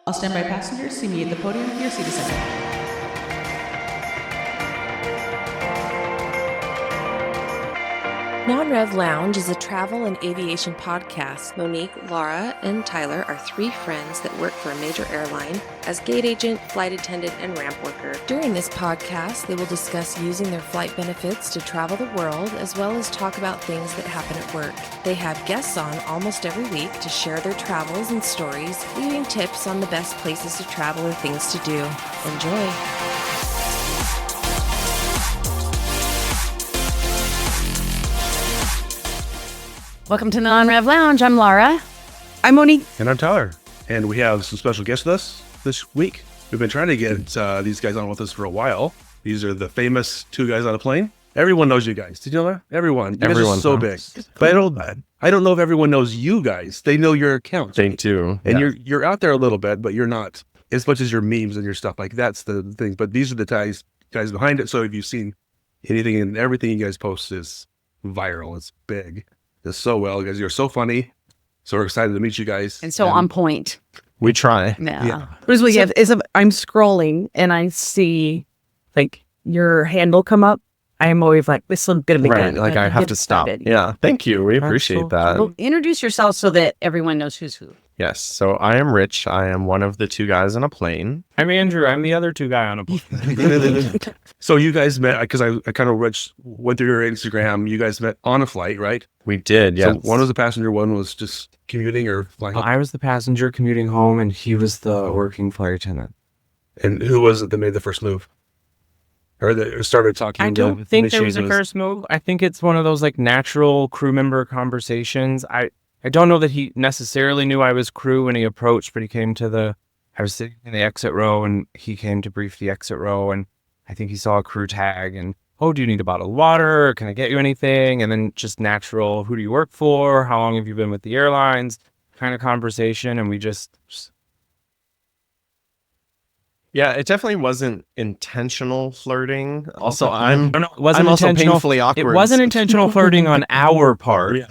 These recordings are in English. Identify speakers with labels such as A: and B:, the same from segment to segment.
A: All standby passengers, see me at the podium for your seat assignment.
B: Non-Rev Lounge is a travel and aviation podcast. Monique, Laura, and Tyler are three friends that work for a major airline as gate agent, flight attendant, and ramp worker. During this podcast, they will discuss using their flight benefits to travel the world, as well as talk about things that happen at work. They have guests on almost every week to share their travels and stories, leaving tips on the best places to travel or things to do. Enjoy!
C: Welcome to Non-Rev Lounge. I'm Laura. I'm Monique.
D: And I'm Tyler. And we have some special guests with us this week. We've been trying to get these guys on with us for a while. These are the famous two guys on a plane. Everyone knows you guys. Did you know that? Everyone. You guys are so big. But I don't know if everyone knows you guys. They know your accounts.
E: They do.
D: And you're out there a little bit, but you're not as much as your memes and your stuff. Like, that's the thing. But these are the guys behind it. So if you've seen anything and everything you guys post is viral. It's big. It's so well, guys. You're so funny. So we're excited to meet you guys.
C: And so on point.
E: We try.
C: Yeah. I'm scrolling and I see like your handle come up. I'm always like, this is going to be
E: right.
C: good.
E: Like I have to stop. Yeah. Thank you. We appreciate that.
C: Well, introduce yourself so that everyone knows who's who.
E: Yes. So I am Rich. I am one of the two guys on a plane.
F: I'm Andrew. I'm the other two guy on a plane.
D: So you guys met, because I kind of went through your Instagram. You guys met on a flight, right?
E: We did, yes.
D: So one was a passenger, one was just commuting or flying.
F: I was the passenger commuting home, and he was the working flight attendant.
D: And who was it that made the first move? Or that started talking?
F: I don't think there was a first move. I think it's one of those like natural crew member conversations. I don't know that he necessarily knew I was crew when he approached, but I was sitting in the exit row and he came to brief the exit row, and I think he saw a crew tag and, oh, do you need a bottle of water? Or can I get you anything? And then just natural, who do you work for? How long have you been with the airlines? Kind of conversation. And we just...
E: Yeah, it definitely wasn't intentional flirting. Also, I'm
F: also
E: painfully awkward.
F: It wasn't intentional flirting on our part.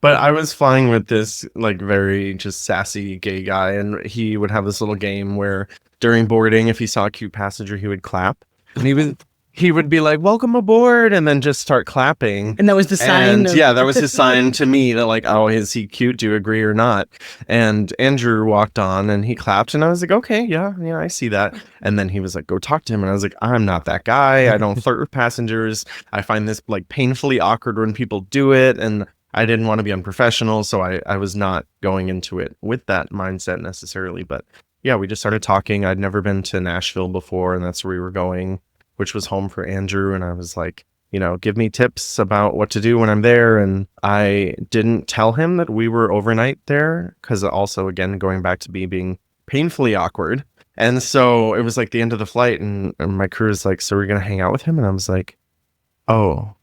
E: But I was flying with this like very just sassy gay guy, and he would have this little game where during boarding, if he saw a cute passenger, he would clap. And he would be like, welcome aboard, and then just start clapping.
C: And that was the sign?
E: That was his sign to me that like, oh, is he cute? Do you agree or not? And Andrew walked on and he clapped, and I was like, okay, yeah, I see that. And then he was like, go talk to him. And I was like, I'm not that guy. I don't flirt with passengers. I find this like painfully awkward when people do it. And I didn't want to be unprofessional, so I was not going into it with that mindset necessarily. But yeah, we just started talking. I'd never been to Nashville before, and that's where we were going, which was home for Andrew. And I was like, give me tips about what to do when I'm there. And I didn't tell him that we were overnight there, because also, again, going back to being painfully awkward. And so it was like the end of the flight, and my crew was like, so we're going to hang out with him? And I was like, oh,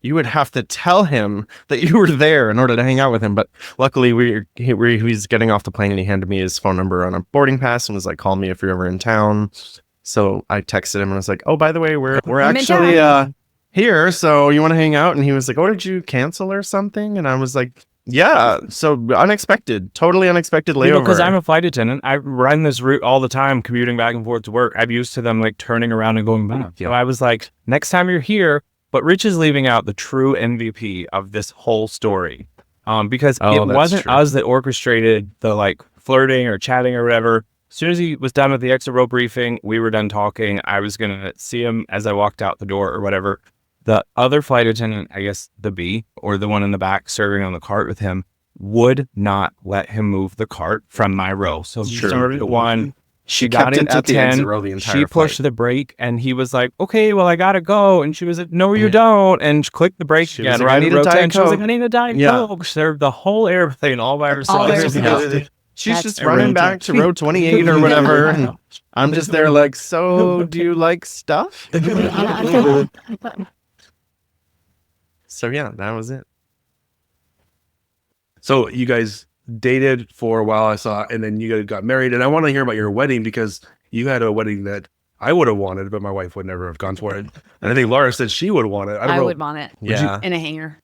E: you would have to tell him that you were there in order to hang out with him. But luckily he was getting off the plane, and he handed me his phone number on a boarding pass and was like, call me if you're ever in town. So I texted him and I was like, oh, by the way, we're actually here. So you want to hang out? And he was like, oh, did you cancel or something? And I was like, yeah. So totally unexpected layover.
F: Because I'm a flight attendant. I run this route all the time, commuting back and forth to work. I'm used to them like turning around and going back. So I was like, next time you're here. But Rich is leaving out the true MVP of this whole story, because it wasn't us that orchestrated the like flirting or chatting or whatever. As soon as he was done with the exit row briefing, we were done talking. I was going to see him as I walked out the door or whatever. The other flight attendant, I guess the B, or the one in the back serving on the cart with him, would not let him move the cart from my row. So he started at 1. She got into 10, she pushed the brake, and he was like, okay, well, I gotta go. And she was like, no, you don't. And she clicked the brake again, right at row 10. She was like, I need a Diet Coke. Served the whole airplane all by herself.
E: She's just running back to row 28 or whatever. And I'm just there like, so do you like stuff? So yeah, that was it.
D: So you guys dated for a while, I saw, and then you guys got married. And I want to hear about your wedding, because you had a wedding that I would have wanted, but my wife would never have gone for it. And I think Laura said she would want it. I would want it.
C: Yeah. In a hangar.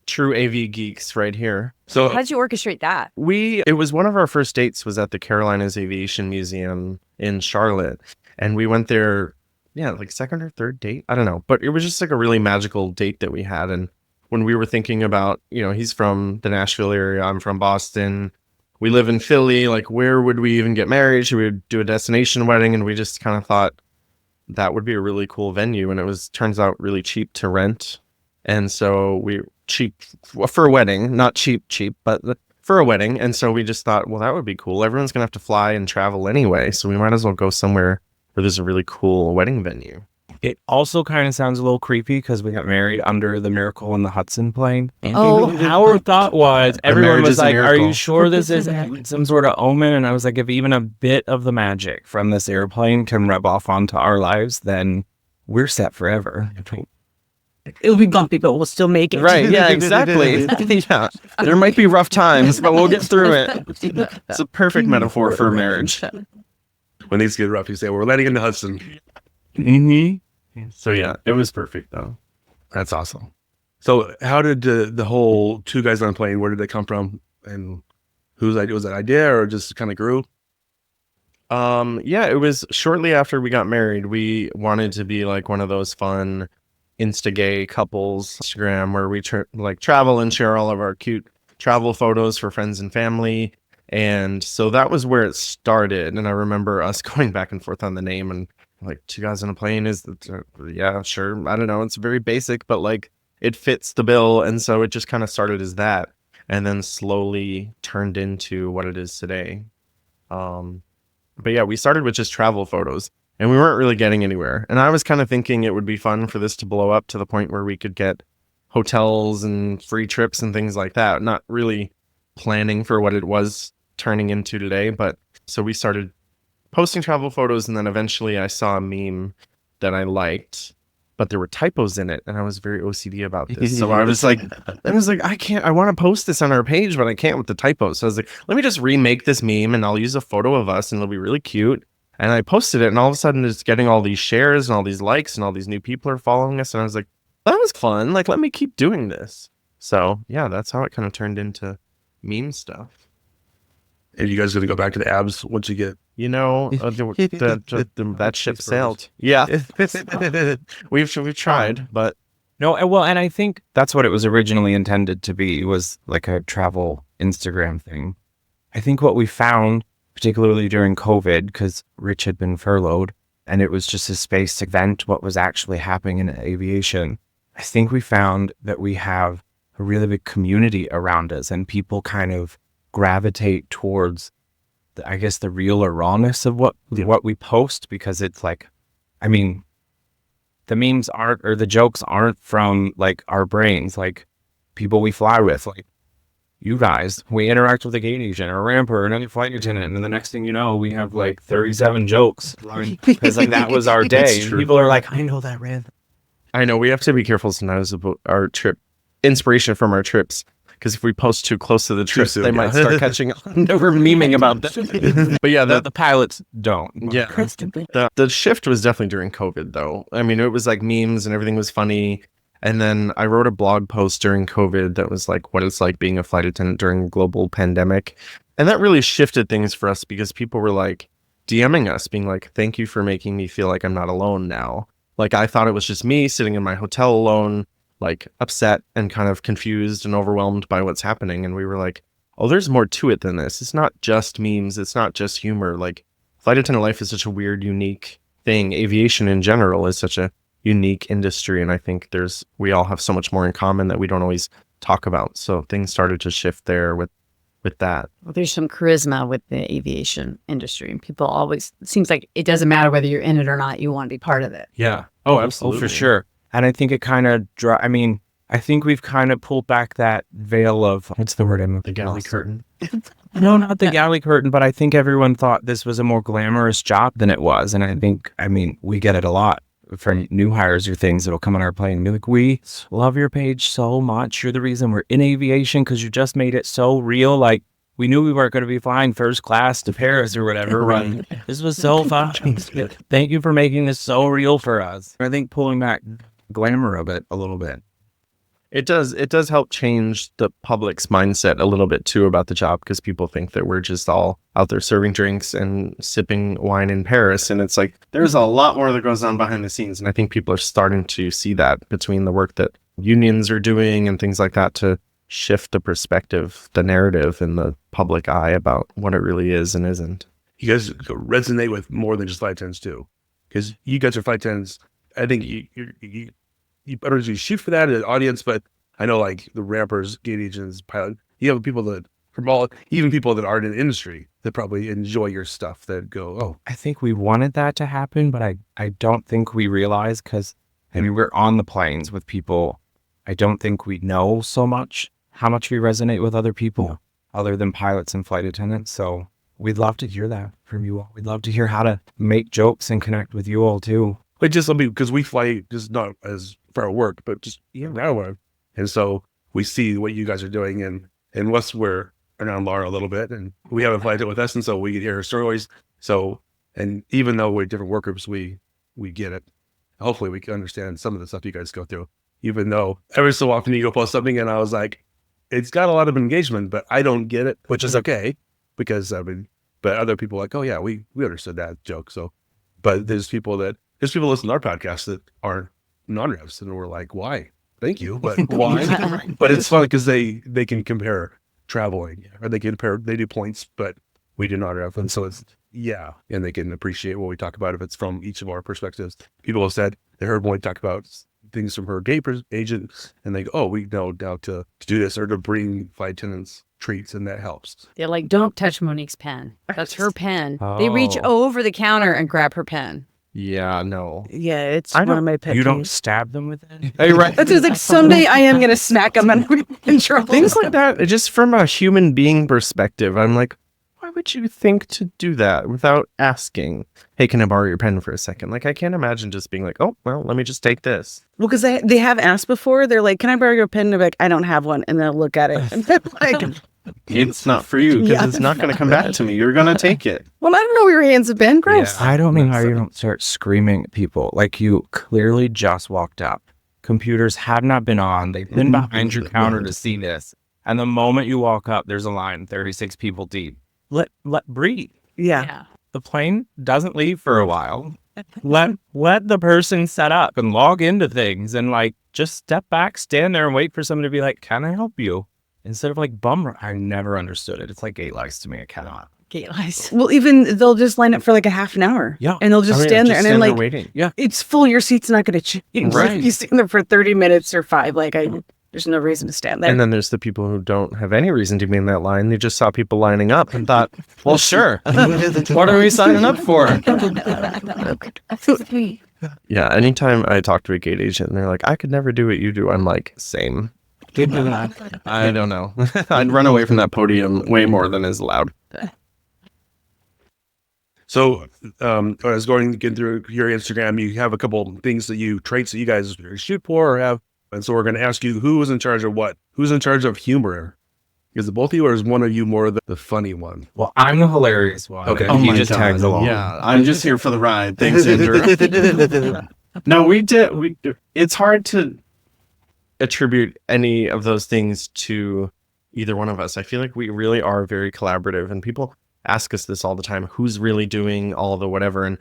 E: true AV geeks right here.
D: So
C: How did you orchestrate that?
E: It was one of our first dates was at the Carolinas Aviation Museum in Charlotte. And we went there, like second or third date. I don't know. But it was just like a really magical date that we had. And when we were thinking about, he's from the Nashville area, I'm from Boston. We live in Philly. Like, where would we even get married? Should we do a destination wedding? And we just kind of thought that would be a really cool venue. And it turns out really cheap to rent. And so cheap for a wedding, not cheap, but for a wedding. And so we just thought, well, that would be cool. Everyone's going to have to fly and travel anyway. So we might as well go somewhere where there's a really cool wedding venue.
F: It also kind of sounds a little creepy because we got married under the Miracle on the Hudson plane.
C: Oh.
F: Our thought was, everyone
E: marriage
F: was
E: is a
F: like, are
E: miracle.
F: you sure this is some sort of omen? And I was like, if even a bit of the magic from this airplane can rub off onto our lives, then we're set forever.
C: It'll be bumpy, but we'll still make it.
E: Right. Yeah, exactly. Yeah. There might be rough times, but we'll get through it. It's a perfect metaphor for marriage.
D: when things get rough, you say, we're landing in the Hudson.
F: Mm-hmm.
E: So yeah, it was perfect though.
D: That's awesome. So how did the whole two guys on a plane, where did it come from? And whose idea was that idea, or just kind of grew?
E: Yeah, it was shortly after we got married. We wanted to be like one of those fun Insta-gay couples Instagram where we travel and share all of our cute travel photos for friends and family. And so that was where it started. And I remember us going back and forth on the name, and like, two guys on a plane is, yeah, sure. I don't know. It's very basic, but like it fits the bill. And so it just kind of started as that and then slowly turned into what it is today. But yeah, we started with just travel photos and we weren't really getting anywhere. And I was kind of thinking it would be fun for this to blow up to the point where we could get hotels and free trips and things like that. Not really planning for what it was turning into today. But so we started posting travel photos, and then eventually I saw a meme that I liked, but there were typos in it, and I was very OCD about this. So I was like, I want to post this on our page, but I can't with the typos. So I was like, let me just remake this meme, and I'll use a photo of us, and it'll be really cute. And I posted it, and all of a sudden it's getting all these shares and all these likes, and all these new people are following us. And I was like, that was fun. Like, let me keep doing this. So yeah, that's how it kind of turned into meme stuff.
D: And you guys going to go back to the abs once you get...
E: That ship sailed. Yeah. We've tried, but...
F: No, well, and I think that's what it was originally intended to be, was like a travel Instagram thing. I think what we found, particularly during COVID, because Rich had been furloughed, and it was just a space to vent what was actually happening in aviation, I think we found that we have a really big community around us, and people kind of gravitate towards, I guess, the real or rawness of what we post, because it's like, I mean, the memes aren't, or the jokes aren't from like our brains, like people we fly with, like you guys, we interact with a gate agent or a ramper or another flight attendant, and the next thing you know, we have like 37 jokes because like that was our day. And people are like, I know that, Rev.
E: I know, we have to be careful sometimes about our trip, inspiration from our trips. Because if we post too close to the trip, they might start catching on. We're memeing about that. But yeah,
F: the pilots don't.
E: Yeah. The shift was definitely during COVID, though. I mean, it was like memes and everything was funny. And then I wrote a blog post during COVID that was like what it's like being a flight attendant during a global pandemic. And that really shifted things for us because people were like DMing us, being like, thank you for making me feel like I'm not alone now. Like, I thought it was just me sitting in my hotel alone, like upset and kind of confused and overwhelmed by what's happening. And we were like, oh, there's more to it than this. It's not just memes. It's not just humor. Like, flight attendant life is such a weird, unique thing. Aviation in general is such a unique industry. And I think we all have so much more in common that we don't always talk about. So things started to shift there with that.
C: Well, there's some charisma with the aviation industry. And people always, it seems like it doesn't matter whether you're in it or not. You want to be part of it.
F: Yeah. Oh, absolutely. Oh, for sure. And I think it kind of, I think we've kind of pulled back that veil of, what's the word?
E: The galley curtain.
F: No, not the galley curtain, but I think everyone thought this was a more glamorous job than it was. And I think, we get it a lot from new hires or things that'll come on our plane and be like, we love your page so much. You're the reason we're in aviation because you just made it so real. Like, we knew we weren't going to be flying first class to Paris or whatever. Right. This was so fun. Thank you for making this so real for us. I think pulling back glamour of it a little bit.
E: It does help change the public's mindset a little bit too about the job, because people think that we're just all out there serving drinks and sipping wine in Paris. And it's like, there's a lot more that goes on behind the scenes. And I think people are starting to see that between the work that unions are doing and things like that to shift the perspective, the narrative in the public eye about what it really is and isn't.
D: You guys resonate with more than just flight attendants too, because you guys are flight attendants. I think you better shoot for that as an audience, but I know like the rampers, gate agents, pilot, you have people that even people that aren't in the industry that probably enjoy your stuff that go, oh.
F: I think we wanted that to happen, but I don't think we realized, because I mean, we're on the planes with people. I don't think we know so much how much we resonate with other people other than pilots and flight attendants. So we'd love to hear that from you all. We'd love to hear how to make jokes and connect with you all too.
D: But just because we fly just not as for our work, but just now, and so we see what you guys are doing, and unless we're around Laura a little bit, and we have a flight attendant with us, and so we can hear her stories. So, and even though we're different work groups, we get it. Hopefully, we can understand some of the stuff you guys go through. Even though every so often you go post something, and I was like, it's got a lot of engagement, but I don't get it, which is okay, because but other people are like, oh yeah, we understood that joke. So, but there's people listen to our podcast that aren't non-revs, and we're like, why? Thank you, but why? But it's fun because they can compare traveling, or they do points, but we do not have, and so it's and they can appreciate what we talk about if it's from each of our perspectives. People have said they heard Molly talk about things from her gate agent, and they go, oh, we know now to do this or to bring flight attendants treats, and that helps.
G: They're like, don't touch Monique's pen. That's her pen. They reach over the counter and grab her pen.
E: Yeah, no.
C: Yeah, it's one of my pet
F: You
C: peeves.
F: don't stab them with it?
E: Hey, right.
C: That's just like, someday I am going to smack them and be in trouble.
E: Things like that, just from a human being perspective, I'm like, why would you think to do that without asking, hey, can I borrow your pen for a second? Like, I can't imagine just being like, oh, well, let me just take this.
C: Well, because they have asked before. They're like, can I borrow your pen? And they're like, I don't have one. And they'll look at it. And they're like,
E: It's not for you, because it's not going to come back to me. You're going to take it.
C: well, I don't know where your hands have been. Gross.
F: I don't know how you don't start screaming at people. Like, you clearly just walked up. Computers have not been on. They've been behind your counter to see this. And the moment you walk up, there's a line, 36 people deep. Let breathe.
C: Yeah.
F: The plane doesn't leave for a while. Let the person set up and log into things, and like, just step back, stand there and wait for someone to be like, can I help you? Instead of like I never understood it. It's like gate lice to me. I cannot.
G: Gate lice.
C: Well, even they'll just line up for like a half an hour.
F: Yeah.
C: And they'll just stand there. And then like,
E: waiting.
F: Yeah.
C: it's full. Your seat's not going to change.
E: Right.
C: If you stand there for 30 minutes or 5, like there's no reason to stand there.
E: And then there's the people who don't have any reason to be in that line. They just saw people lining up and thought, well, sure. What are we signing up for? Yeah. Anytime I talk to a gate agent and they're like, I could never do what you do, I'm like, same. I don't know. I'd run away from that podium way more than is allowed.
D: So, I was getting through your Instagram. You have a couple things traits that you guys shoot for or have. And so we're going to ask you, who is in charge of what? Who's in charge of humor? Is it both of you, or is one of you more the funny one?
F: Well, I'm the hilarious one.
D: Okay.
F: And he just tags along.
E: Yeah, I'm just here for the ride. Thanks, Andrew. No, we did. It's hard to attribute any of those things to either one of us. I feel like we really are very collaborative, and people ask us this all the time, who's really doing all the whatever. And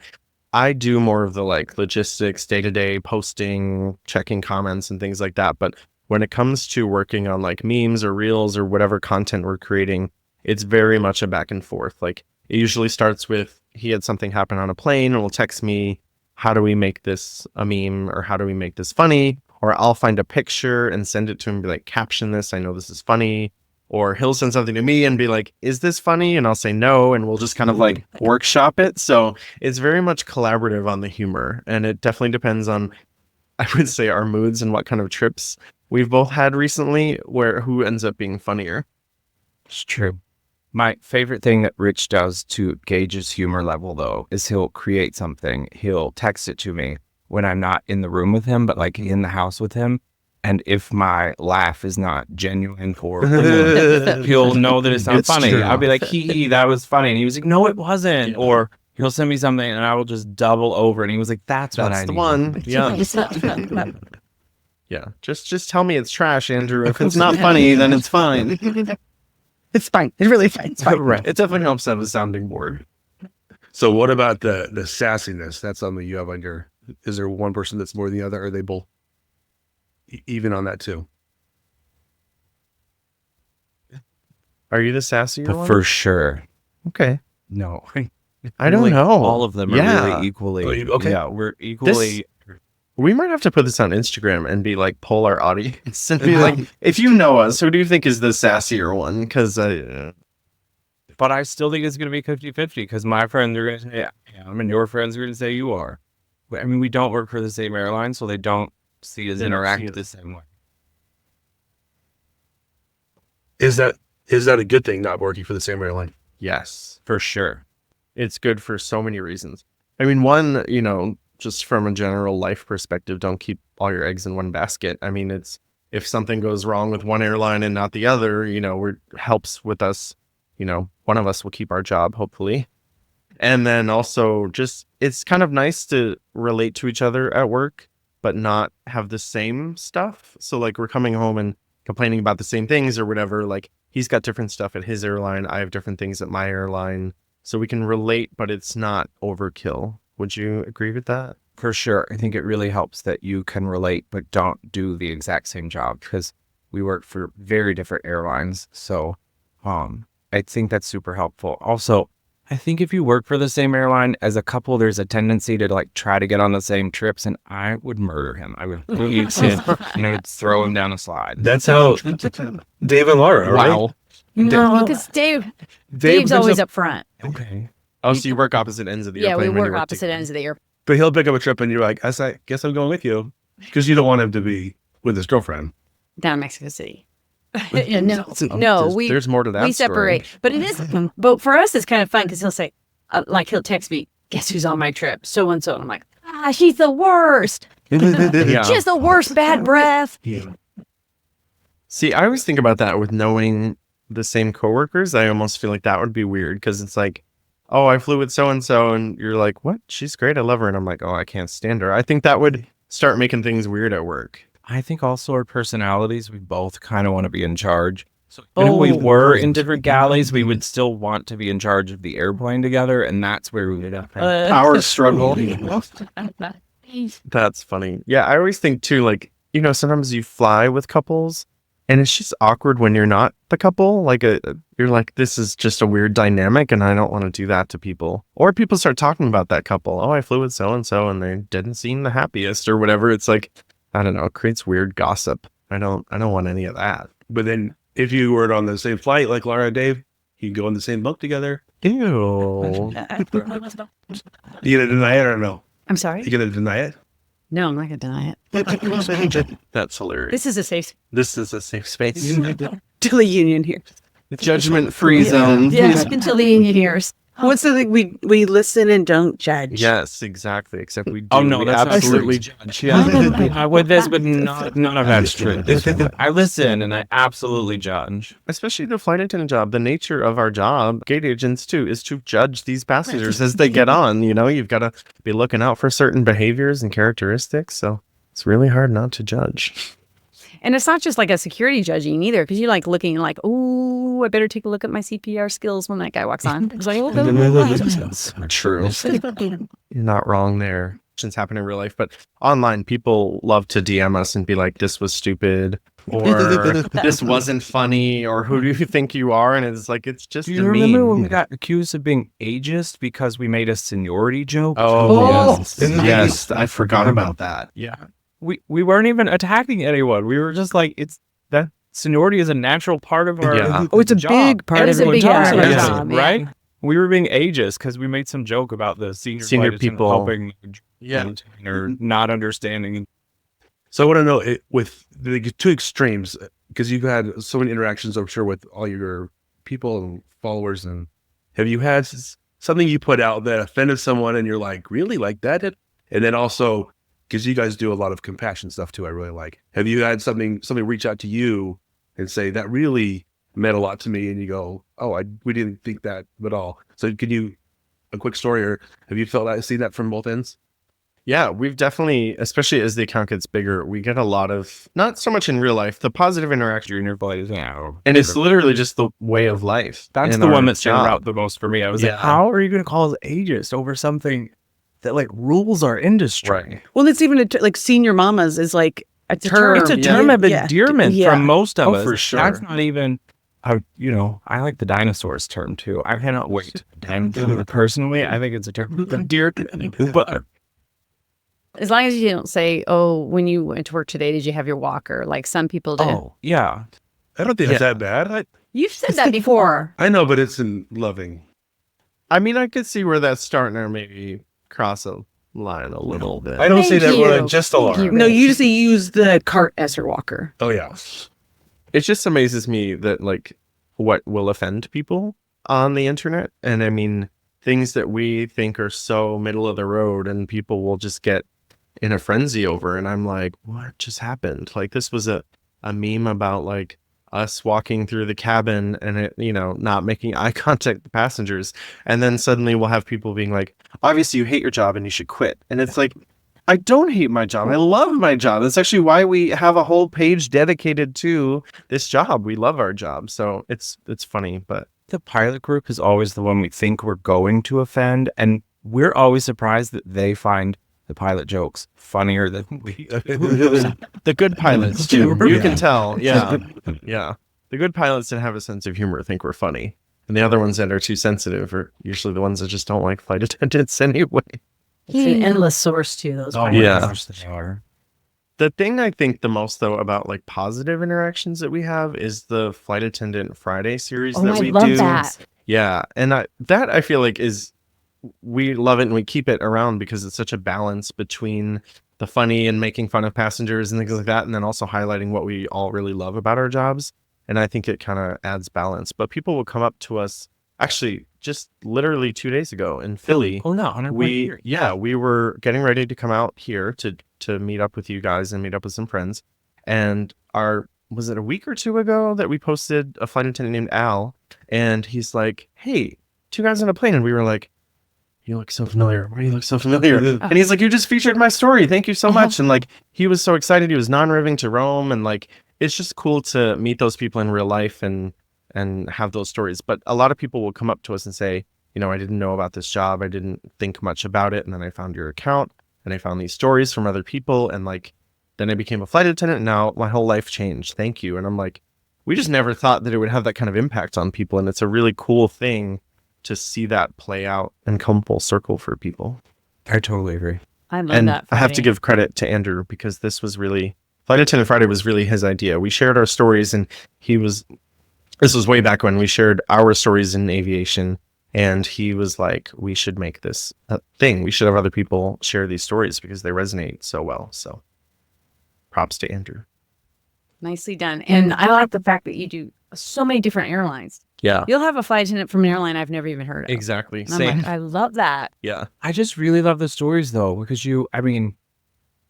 E: I do more of the like logistics, day-to-day posting, checking comments and things like that. But when it comes to working on like memes or reels or whatever content we're creating, it's very much a back and forth. Like, it usually starts with, he had something happen on a plane and will text me, how do we make this a meme, or how do we make this funny? Or I'll find a picture and send it to him and be like, caption this, I know this is funny. Or he'll send something to me and be like, is this funny? And I'll say no, and we'll just kind of like workshop it. So it's very much collaborative on the humor. And it definitely depends on, I would say, our moods and what kind of trips we've both had recently, who ends up being funnier.
F: It's true. My favorite thing that Rich does to gauge his humor level, though, is he'll create something. He'll text it to me when I'm not in the room with him, but like in the house with him. And if my laugh is not genuine or he'll know that it's not funny.
E: True.
F: I'll be like, hee, that was funny. And he was like, no, it wasn't. Yeah. Or he'll send me something and I will just double over. And he was like, that's what I
E: the
F: need.
E: one. Yeah. Yeah. Just tell me it's trash, Andrew. If it's not funny, then it's fine.
C: It's fine. It's really fine. It's fine.
E: Right. It definitely helps to have a sounding board.
D: So what about the sassiness? That's something you have on your, is there one person that's more than the other? Or are they both even on that too?
E: Are you the sassier one?
F: For sure.
E: Okay.
F: No.
E: I don't know.
F: All of them are
E: Yeah.
F: really equally.
D: Oh, okay.
F: Yeah, we're equally.
E: We might have to put this on Instagram and be like, poll our audience and be like, if you know us, who do you think is the sassier one? Because
F: But I still think it's going to be 50-50 because my friends are going to say, yeah, I mean, your friends are going to say you are. I mean, we don't work for the same airline, so they don't see us interact the same way.
D: Is that a good thing, not working for the same airline?
E: yes,
F: For sure.
E: it's good for so many reasons. I mean, one, just from a general life perspective, don't keep all your eggs in one basket. I mean, it's if something goes wrong with one airline and not the other, helps with us, one of us will keep our job, hopefully. And then also just, it's kind of nice to relate to each other at work, but not have the same stuff. So like we're coming home and complaining about the same things or whatever. Like he's got different stuff at his airline. I have different things at my airline. So we can relate, but it's not overkill. Would you agree with that?
F: For sure. I think it really helps that you can relate, but don't do the exact same job because we work for very different airlines. So I think that's super helpful. Also, I think if you work for the same airline as a couple, there's a tendency to like try to get on the same trips, and I would murder him. I would throw him down a slide.
D: That's how Dave and Laura, right?
E: Wow.
G: No, because Dave's
D: brings
G: always
D: up-
G: up front.
F: Okay.
E: Oh, so you work opposite ends of the
G: Yeah, we
E: airplane. when you
G: work opposite
E: together.
G: ends of the airplane.
D: But he'll pick up a trip and you're like, I guess I'm going with you. Because you don't want him to be with his girlfriend.
G: Down in Mexico City. Yeah, no,
E: There's more to that
G: we separate. But it is, but for us, it's kind of fun because he'll say, he'll text me, guess who's on my trip? So and so. And I'm like, she's the worst.
E: Yeah.
G: She has the worst bad breath.
E: See, I always think about that with knowing the same coworkers. I almost feel like that would be weird because it's like, oh, I flew with so-and-so and you're like, what? She's great. I love her. And I'm like, oh, I can't stand her. I think that would start making things weird at work.
F: I think also our personalities, we both kind of want to be in charge. So if we were in different galleys, we would still want to be in charge of the airplane together. And that's where we would have
E: Power struggle. That's funny. Yeah, I always think too, like, sometimes you fly with couples and it's just awkward when you're not the couple. Like, you're like, this is just a weird dynamic and I don't want to do that to people. Or people start talking about that couple. Oh, I flew with so-and-so and they didn't seem the happiest or whatever. It's like, I don't know, it creates weird gossip. I don't want any of that.
D: But then if you were on the same flight like Laura and Dave, you can go in the same bunk together.
E: Ew.
D: You gonna deny it or no?
G: I'm sorry?
D: You gonna deny it?
G: No, I'm not going to deny it.
E: That's hilarious.
G: This is a safe
E: This is a safe space.
C: Till the union here.
E: Judgment-free zone.
G: Yes, until the union hears.
C: What's the thing? We listen and don't judge.
E: Yes, exactly. Except we do.
F: Oh no,
E: we
F: that's
E: absolutely
F: judge. Yeah, with this, but none of that's true. I listen and I absolutely judge.
E: Especially the flight attendant job. The nature of our job, gate agents too, is to judge these passengers as they get on. You've got to be looking out for certain behaviors and characteristics. So it's really hard not to judge.
G: And it's not just like a security judging either, because you're like looking like, oh, I better take a look at my CPR skills when that guy walks on. It's like,
E: True. You're not wrong there. It's happening in real life, but online people love to DM us and be like, this was stupid, or this wasn't funny, or who do you think you are? And it's like, it's just
F: Do you remember when we got accused of being ageist because we made a seniority joke?
E: Oh, yes. Yes, I forgot about that.
F: Yeah. We weren't even attacking anyone. We were just like, that seniority is a natural part of our
E: Yeah.
C: Oh, it's a
F: job.
C: big part
G: It
C: of
G: is a
C: your
G: big
C: job.
G: part of our
F: Yeah.
G: job, yeah.
F: Right? We were being ageist because we made some joke about the senior
E: Senior
F: flight attendant
E: people.
F: helping
E: Yeah.
F: or not understanding.
D: So I want to know with the two extremes, because you've had so many interactions, I'm sure, with all your people and followers. And have you had something you put out that offended someone and you're like, really like that? And then also, because you guys do a lot of compassion stuff too, I really like. Have you had somebody reach out to you and say that really meant a lot to me, and you go, oh, we didn't think that at all? So can you, a quick story, or have you seen that from both ends?
E: Yeah, we've definitely, especially as the account gets bigger, we get a lot of, not so much in real life, the positive interaction.
F: Junior boys, yeah.
E: And it's literally just the way of life.
F: That's
E: in
F: the
E: our
F: one that stood
E: job.
F: out the most for me. I was like,
E: Yeah.
F: how are you going to call us ageist over something that like rules our industry?
E: Right.
C: Well, it's even like senior mamas is like a term.
F: It's a term of endearment
C: Yeah.
F: from most of us.
E: for sure.
F: That's not even, I like the dinosaurs term too. I cannot wait. And personally, I think it's a term of endearment. But
G: As long as you don't say, "Oh, when you went to work today, did you have your walker?" Like some people did.
F: oh yeah,
D: I don't think it's that bad.
G: You've said that before.
D: I know, but it's in loving.
E: I mean, I could see where that's starting to maybe cross a line a little bit.
D: I don't say
G: Thank
D: that
G: you.
D: word, just a lot.
C: No, you usually use the cart as your walker.
D: Oh, yeah.
E: It just amazes me that like what will offend people on the internet. And I mean, things that we think are so middle of the road and people will just get in a frenzy over. And I'm like, what just happened? Like this was a meme about like us walking through the cabin and it, not making eye contact with the passengers. And then suddenly we'll have people being like, obviously you hate your job and you should quit. And it's like, I don't hate my job. I love my job. That's actually why we have a whole page dedicated to this job. We love our job. So it's funny, but
F: the pilot group is always the one we think we're going to offend, and we're always surprised that they find the pilot jokes funnier than we.
E: the good pilots do. You can tell. Yeah. Yeah. The good pilots that have a sense of humor think we're funny. And the other ones that are too sensitive are usually the ones that just don't like flight attendants anyway.
G: It's an endless source too. Those.
F: Oh,
E: Yeah.
F: gosh, they are.
E: The thing I think the most though about like positive interactions that we have is the Flight Attendant Friday series
G: Oh,
E: that
G: I
E: we
G: love
E: do.
G: that.
E: Yeah. And I feel like we love it and we keep it around because it's such a balance between the funny and making fun of passengers and things like that, and then also highlighting what we all really love about our jobs. And I think it kind of adds balance. But people will come up to us, actually, just literally 2 days ago in Philly.
F: Oh no,
E: We were getting ready to come out here to meet up with you guys and meet up with some friends. And was it a week or two ago that we posted a flight attendant named Al, and he's like, "Hey, two guys on a plane," and we were like, "You look so familiar. Why do you look so familiar?" And he's like, "You just featured my story. Thank you so much." And like, he was so excited. He was non-revving to Rome, and like, it's just cool to meet those people in real life and have those stories. But a lot of people will come up to us and say, I didn't know about this job. I didn't think much about it. And then I found your account and I found these stories from other people. And like, then I became a flight attendant. And now my whole life changed. Thank you. And I'm like, we just never thought that it would have that kind of impact on people. And it's a really cool thing to see that play out and come full circle for people.
F: I totally agree.
G: I love
E: And
G: that.
E: I have to
G: Friday.
E: give credit to Andrew because this was really, Flight Attendant Friday was really his idea. We shared our stories and this was way back when we shared our stories in aviation. And he was like, we should make this a thing. We should have other people share these stories because they resonate so well. So props to Andrew.
G: Nicely done. And I like the fact that you do so many different airlines.
E: Yeah,
G: You'll have a flight attendant from an airline I've never even heard of.
E: exactly.
G: And I'm
E: Same.
G: like, I love that.
E: Yeah.
F: I just really love the stories though, because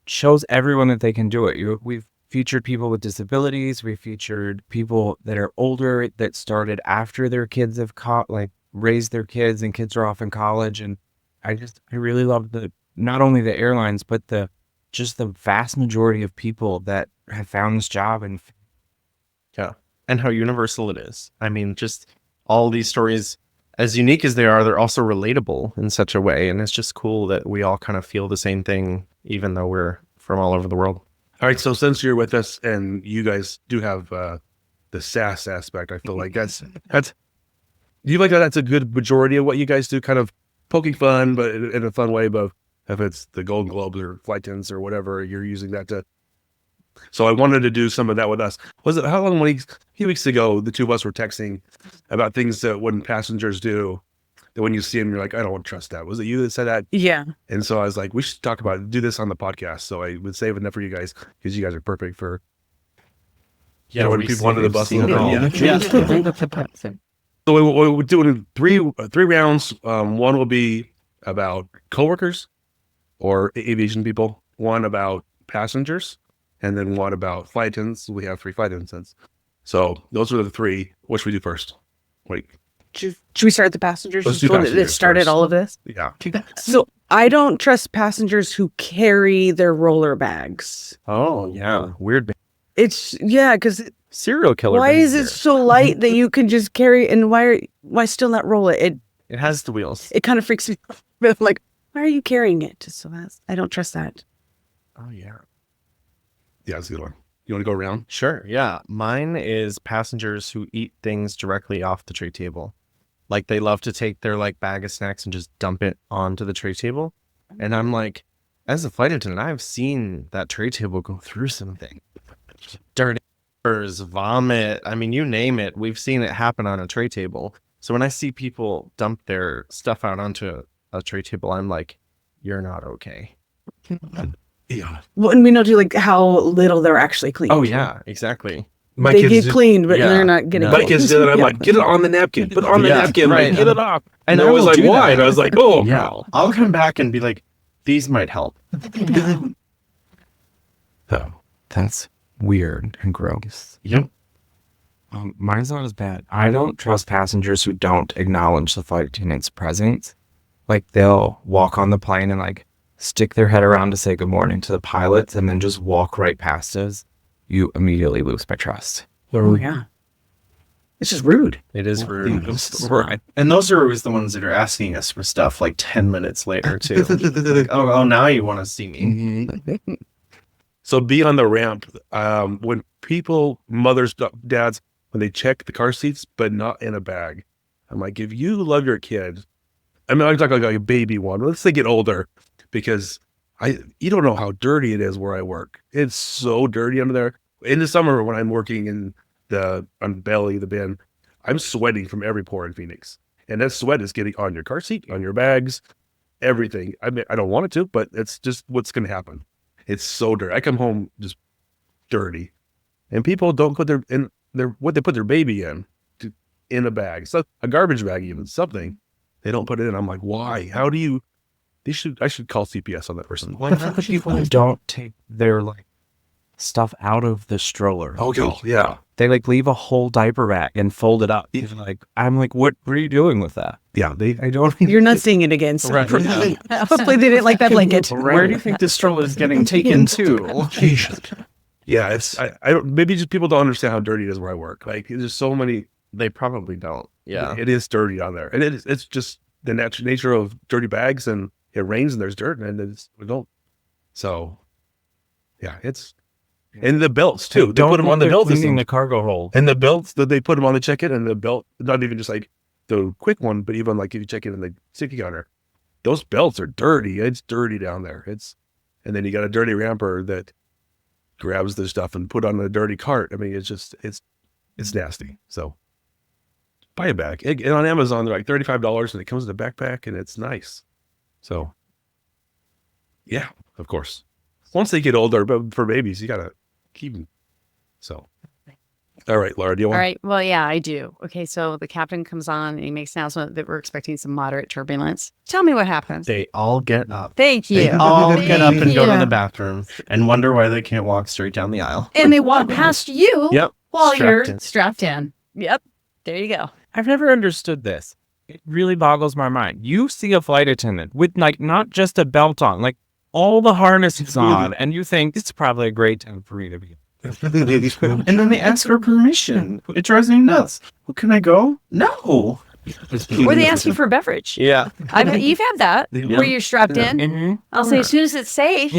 F: shows everyone that they can do it. We've featured people with disabilities. We've featured people that are older that started after their kids have raised their kids and kids are off in college. And I really love not only the airlines, but just the vast majority of people that have found this job and
E: And how universal it is. I mean, just all these stories, as unique as they are, they're also relatable in such a way. And it's just cool that we all kind of feel the same thing, even though we're from all over the world.
D: All right. So since you're with us and you guys do have the SaaS aspect, I feel like that's do you like that? That's a good majority of what you guys do, kind of poking fun, but in a fun way. But if it's the Golden Globes or flight attendants or whatever, you're using that to. So I wanted to do some of that with us. Was it a few weeks ago, the two of us were texting about things that when passengers do, that when you see them, you're like, I don't trust that. Was it you that said that?
C: Yeah.
D: And so I was like, we should do this on the podcast. So I would save enough for you guys because you guys are perfect for.
E: Yeah,
D: when people wanted to bust
E: it.
D: Yeah. So we're doing three rounds. One will be about coworkers or aviation people. One about passengers. And then one about flight attendants. We have 3 flight attendants. So those are the 3. What should we do first? Wait.
C: Should we start with the passengers?
D: Let's do
C: The one
D: passengers
C: that started
D: first.
C: all of this?
D: Yeah.
C: So I don't trust passengers who carry their roller bags.
E: Oh yeah, weird.
C: Because
E: Serial killer.
C: why is
E: behavior.
C: it so light that you can just carry, and why still not roll it?
E: It has the wheels.
C: It kind of freaks me out. I'm like, why are you carrying it? So I don't trust that.
E: Oh yeah.
D: Yeah, that's a good one. You want to go around?
E: Sure. Yeah. Mine is passengers who eat things directly off the tray table. Like they love to take their like bag of snacks and just dump it onto the tray table. And I'm like, as a flight attendant, I've seen that tray table go through something. Dirty vomit. I mean, you name it. We've seen it happen on a tray table. So when I see people dump their stuff out onto a tray table, I'm like, you're not okay.
D: Yeah.
C: Well, and we know too, like how little they're actually cleaned.
E: Oh yeah, exactly.
D: My
C: They
D: kids
C: get cleaned, but they're not getting.
E: No.
D: My kids did it. I'm
C: Yeah.
D: like, get it on the napkin. Put it on the
E: Yeah,
D: napkin.
E: right.
D: Like, get it off. And
E: I
D: they're always
E: will
D: like,
E: do
D: why?
E: that.
D: And I was like, oh,
E: Yeah.
D: no.
E: I'll come back and be like, these might help.
F: So that's weird and gross.
E: Yep.
F: Mine's not as bad. I don't trust passengers who don't acknowledge the flight attendant's presence. Like they'll walk on the plane and like stick their head around to say good morning to the pilots and then just walk right past us. You immediately lose my trust.
C: Oh yeah, it's just rude.
E: It is rude.
F: Right.
E: And those are always the ones that are asking us for stuff like 10 minutes later, too. Like, oh, now you want to see me.
D: So be on the ramp. When people, mothers, dads, when they check the car seats, but not in a bag. I'm like, if you love your kid, I mean, I'm talking like a baby one. Let's say get older, because you don't know how dirty it is where I work. It's so dirty under there. In the summer when I'm working in on belly, the bin, I'm sweating from every pore in Phoenix. And that sweat is getting on your car seat, on your bags, everything. I mean, I don't want it to, but it's just what's going to happen. It's so dirty. I come home just dirty. And people don't put what they put their baby in a bag. So a garbage bag, even something. They don't put it in. I'm like, why? How do you? I should call CPS on that person.
F: Why not the people who don't take their like stuff out of the stroller?
D: Oh, yeah.
F: They like leave a whole diaper bag and fold it up. Even like I'm like, what are you doing with that?
D: Yeah,
F: I don't.
C: You're not seeing it again. So
E: Right.
C: hopefully they didn't like that blanket.
E: Where do you think this stroller is getting taken to?
D: Yeah, it's I don't. Maybe just people don't understand how dirty it is where I work. Like there's so many.
E: They probably don't. Yeah.
D: It is dirty on there, and it's just the nature of dirty bags, and it rains and there's dirt, and we don't. So, yeah, it's and the belts too. They put them on the belt
F: cleaning
D: system.
F: the cargo hold.
D: And the belts that they put them on the check-in, and the belt, not even just like the quick one, but even like if you check in the sticky counter, those belts are dirty. It's dirty down there. And then you got a dirty ramper that grabs the stuff and put on a dirty cart. I mean, it's nasty. So buy a bag. And on Amazon, they're like $35 and it comes in a backpack and it's nice. So yeah, of course. Once they get older, but for babies, you got to keep them. So, all right, Laura, do you want?
G: All right. Well, yeah, I do. Okay. So the captain comes on and he makes an announcement that we're expecting some moderate turbulence. Tell me what happens.
E: They all get up.
G: Thank you.
E: They all get up and go to
G: you.
E: the bathroom and wonder why they can't walk straight down the aisle.
G: And they walk past you
E: Yep.
G: while you're
E: in.
G: strapped in. Yep. There you go.
F: I've never understood this. It really boggles my mind. You see a flight attendant with like not just a belt on, like all the harnesses on, and you think it's probably a great time for me to be.
E: And then they ask for permission. It drives me nuts. Well, can I go? No.
G: Or they ask you for a beverage.
E: Yeah.
G: You've had that where you're strapped in.
F: Mm-hmm.
G: I'll say as soon as it's safe.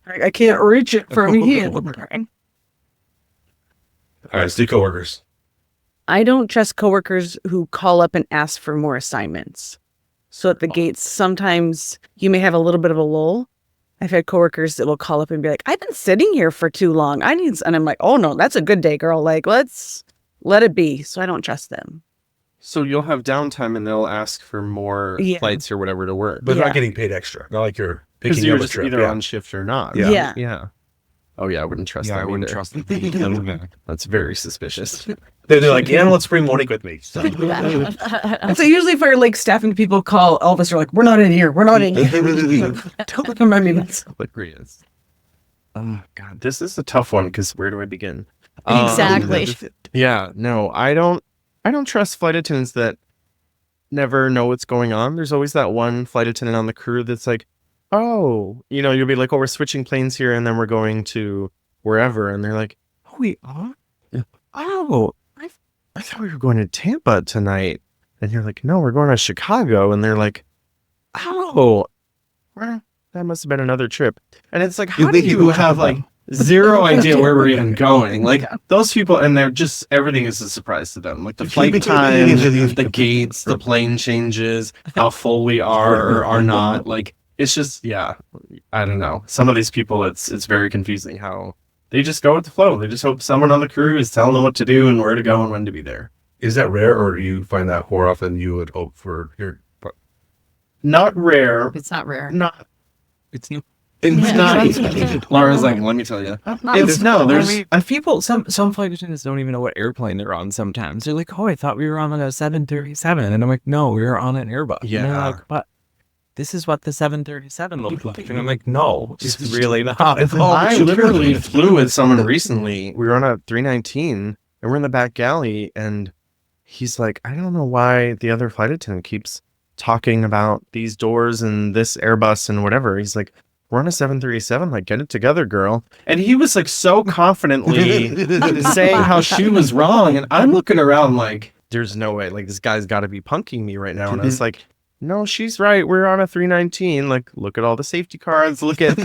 C: I can't reach it from here.
D: All right, let's do coworkers.
C: I don't trust coworkers who call up and ask for more assignments. So at the gates, sometimes you may have a little bit of a lull. I've had coworkers that will call up and be like, I've been sitting here for too long. And I'm like, oh no, that's a good day, girl. Like, let's let it be. So I don't trust them.
E: So you'll have downtime and they'll ask for more
C: Yeah.
E: flights or whatever to work.
D: But
C: Yeah.
D: not getting paid extra. Not like you're
E: Because
D: picking
E: you're
D: up a
E: just
D: trip.
E: either
D: Yeah.
E: on shift or not.
D: Yeah.
C: Yeah.
E: Yeah. Oh yeah, I wouldn't trust
F: Yeah,
E: them
F: I wouldn't
E: either.
F: trust them.
E: That's very suspicious.
D: They're like, yeah, let's bring Monique with me. So,
C: And so usually for like staffing people call Elvis, are like, we're not in here. We're not in here. Don't remind me that's
E: Hilarious. Oh God, this is a tough one because where do I begin?
G: Exactly.
E: Yeah, no, I don't trust flight attendants that never know what's going on. There's always that one flight attendant on the crew that's like, oh, you'll be like, oh, we're switching planes here and then we're going to wherever. And they're like, oh, we are? Yeah. Oh, I thought we were going to Tampa tonight. And you're like, no, we're going to Chicago. And they're like, oh, well, that must have been another trip. And it's like, how do you have like zero idea where we're even going? Like those people, and they're just, everything is a surprise to them. Like the flight time, the gates, the plane changes, how full we are or are not. Like it's just, yeah, I don't know. Some of these people, it's very confusing how they just go with the flow. They just hope someone on the crew is telling them what to do and where to go and when to be there.
D: Is that rare, or do you find that more often you would hope for your?
E: Not rare.
G: It's not rare.
E: Not.
F: It's new.
E: It's not. Laura's like, let me tell you. It's no. There's
F: people. Some flight attendants don't even know what airplane they're on. Sometimes they're like, "Oh, I thought we were on a 737," and I'm like, "No, we were on an Airbus."
E: Yeah.
F: And they're like, "But this is what the 737 looks like," and I'm like, "No, it's really not."
E: I literally flew with someone recently. We were on a 319, and we're in the back galley, and he's like, "I don't know why the other flight attendant keeps talking about these doors and this Airbus and whatever." He's like, "We're on a 737, like, get it together, girl." And he was like so confidently saying how she was wrong. And I'm looking around like, there's no way. Like, this guy's got to be punking me right now. And I was like, no, she's right. We're on a 319. Like, look at all the safety cards. Look at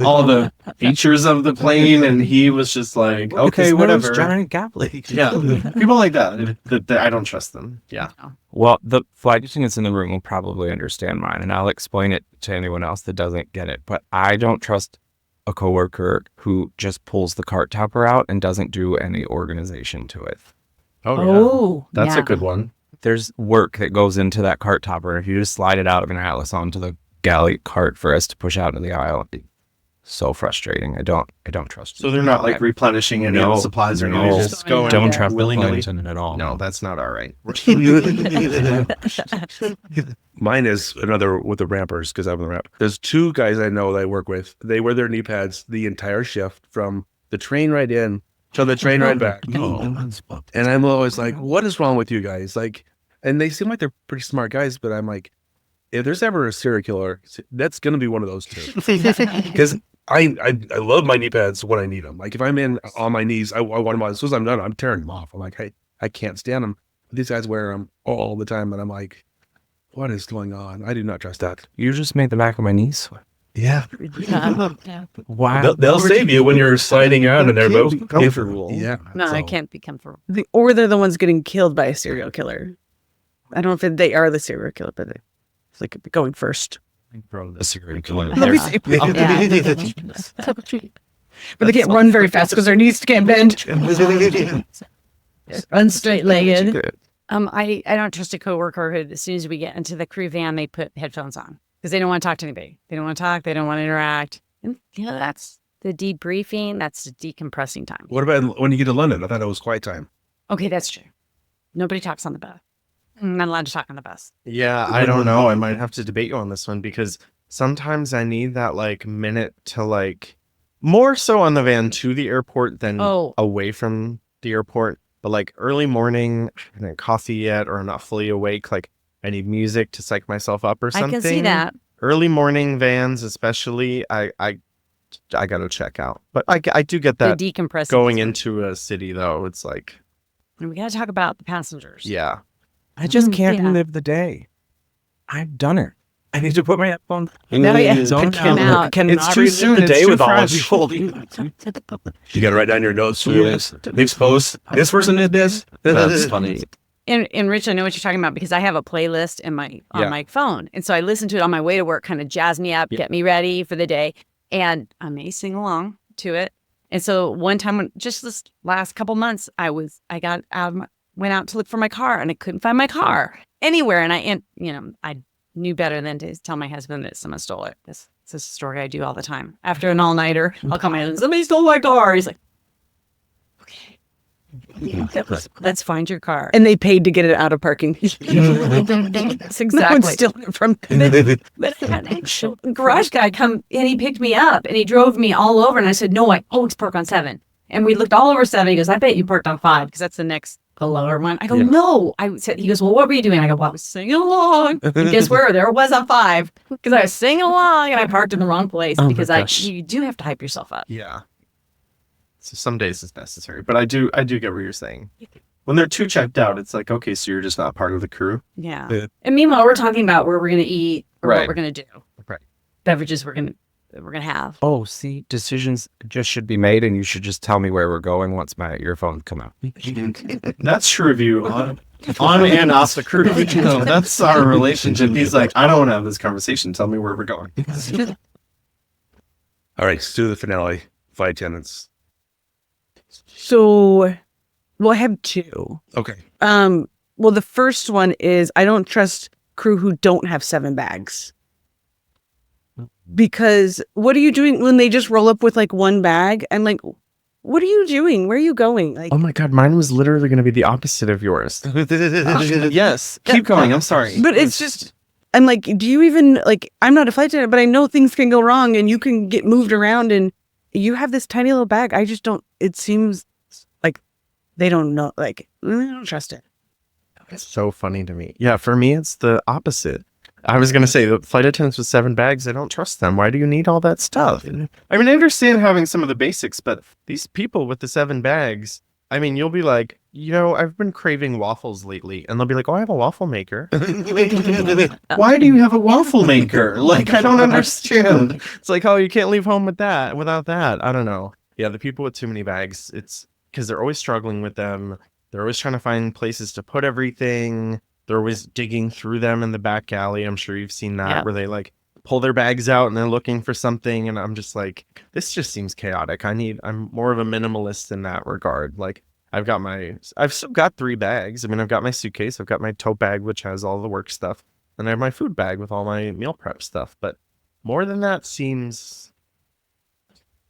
E: all the features of the plane. And he was just like, okay, whatever.
F: Giant gap.
E: Yeah. People like that, I don't trust them. Yeah.
F: Well, the flight attendants in the room will probably understand mine, and I'll explain it to anyone else that doesn't get it. But I don't trust a coworker who just pulls the cart topper out and doesn't do any organization to it.
G: Oh,
E: That's
G: yeah.
E: a good one.
F: There's work that goes into that cart topper. If you just slide it out of an Atlas onto the galley cart for us to push out into the aisle, it'd be so frustrating. I don't trust.
E: So they're not like replenishing any of the supplies or anything. Just going
F: don't trust the
E: willy-nilly.
F: flight attendant at all.
E: No, that's not all right.
D: Mine is another with the rampers, because I'm the ramp. There's two guys I know that I work with. They wear their knee pads the entire shift from the train ride in to the train ride back. And I'm always like, what is wrong with you guys? Like, and they seem like they're pretty smart guys, but I'm like, if there's ever a serial killer, that's going to be one of those two. Because I love my knee pads when I need them. Like if I'm on my knees, I want them on. As soon as I'm done, I'm tearing them off. I'm like, hey, I can't stand them. These guys wear them all the time, and I'm like, what is going on? I do not trust that.
F: You just made the back of my knees sweat.
D: Yeah.
F: Wow.
D: They'll save you when you're sliding around in their boat.
E: Comfortable.
D: Yeah.
G: No, I can't be comfortable.
C: Or they're the ones getting killed by a serial killer. I don't know if they are the serial killer, but it's like going first.
F: Bro, the serial killer.
C: But they can't run very fast because their knees can't bend.
G: Run straight-legged. I don't trust a coworker who, as soon as we get into the crew van, they put headphones on because they don't want to talk to anybody. They don't want to talk. They don't want to interact. And that's the debriefing. That's the decompressing time.
D: What about when you get to London? I thought it was quiet time.
G: Okay, that's true. Nobody talks on the bus. I'm not allowed to talk on the bus.
E: Yeah, I don't know. I might have to debate you on this one because sometimes I need that like minute to like more so on the van to the airport than away from the airport. But like early morning, I haven't had coffee yet, or I'm not fully awake. Like I need music to psych myself up or something.
G: I can see that.
E: Early morning vans, especially, I got to check out. But I do get that
G: The decompressing
E: going
G: is good.
E: into a city though. It's like,
G: And we got to talk about the passengers.
E: yeah.
F: I just can't
G: Yeah.
F: relive the day. I've done it. I need to put my headphones.
G: No, yeah.
F: Zone
G: Come out.
E: It's too soon.
F: The day
E: It's
F: with
E: too
F: all of
E: fresh.
F: you.
D: You got to write down your notes. This post. This person did this.
F: That's funny.
G: And Rich, I know what you're talking about because I have a playlist in on my phone. And so I listen to it on my way to work, kind of jazz me up, get me ready for the day. And I may sing along to it. And so one time, just this last couple months, I got out of went out to look for my car and I couldn't find my car anywhere. And I knew better than to tell my husband that someone stole it. This is a story I do all the time. After an all-nighter, I'll call my husband, somebody stole my car. He's like, okay, let's find your car.
C: And they paid to get it out of parking.
G: That's
C: No
G: exactly.
C: one's stealing it from
G: But I had a garage guy come and he picked me up and he drove me all over. And I said, no, I always park on 7. And we looked all over 7. He goes, I bet you parked on 5 because that's the next the lower one. I go, no. I said, he goes, well, what were you doing? I go, well, I was singing along. And guess where? There it was on 5 because I was singing along and I parked in the wrong place because you do have to hype yourself up.
E: Yeah. So some days it's necessary, but I do get what you're saying. When they're too checked out, it's like, okay, so you're just not part of the crew.
G: Yeah. And meanwhile, we're talking about where we're going to eat or
E: Right.
G: what we're going to do.
E: Right.
G: Beverages we're going to have.
F: Oh, see, decisions just should be made, and you should just tell me where we're going once my earphones come out.
E: That's true of you on and off the crew. You know, that's our relationship. He's like, I don't want to have this conversation. Tell me where we're going.
D: All right, let's do the finale. Flight attendants.
C: So, well, I have 2.
D: Okay.
C: Well, the first one is I don't trust crew who don't have 7 bags. Because what are you doing when they just roll up with like 1 bag? I'm like, what are you doing? Where are you going? Like,
E: Oh my God, mine was literally going to be the opposite of yours. Yes. Keep going. I'm sorry.
C: but it's just, I'm like, do you even, like, I'm not a flight attendant, but I know things can go wrong and you can get moved around and you have this tiny little bag. I just don't, it seems like they don't know, like, I don't trust it.
E: It's so funny to me. Yeah, for me, it's the opposite. I was going to say the flight attendants with 7 bags, I don't trust them. Why do you need all that stuff? I mean, I understand having some of the basics, but these people with the 7 bags, I mean, you'll be like, you know, I've been craving waffles lately. And they'll be like, oh, I have a waffle maker. Why do you have a waffle maker? Like, I don't understand. It's like, oh, you can't leave home without that. I don't know. Yeah, the people with too many bags, it's because they're always struggling with them. They're always trying to find places to put everything. They're always digging through them in the back alley. I'm sure you've seen that where they like pull their bags out and they're looking for something. And I'm just like, this just seems chaotic. I'm more of a minimalist in that regard. Like I've still got 3 bags. I mean, I've got my suitcase. I've got my tote bag, which has all the work stuff. And I have my food bag with all my meal prep stuff. But more than that seems...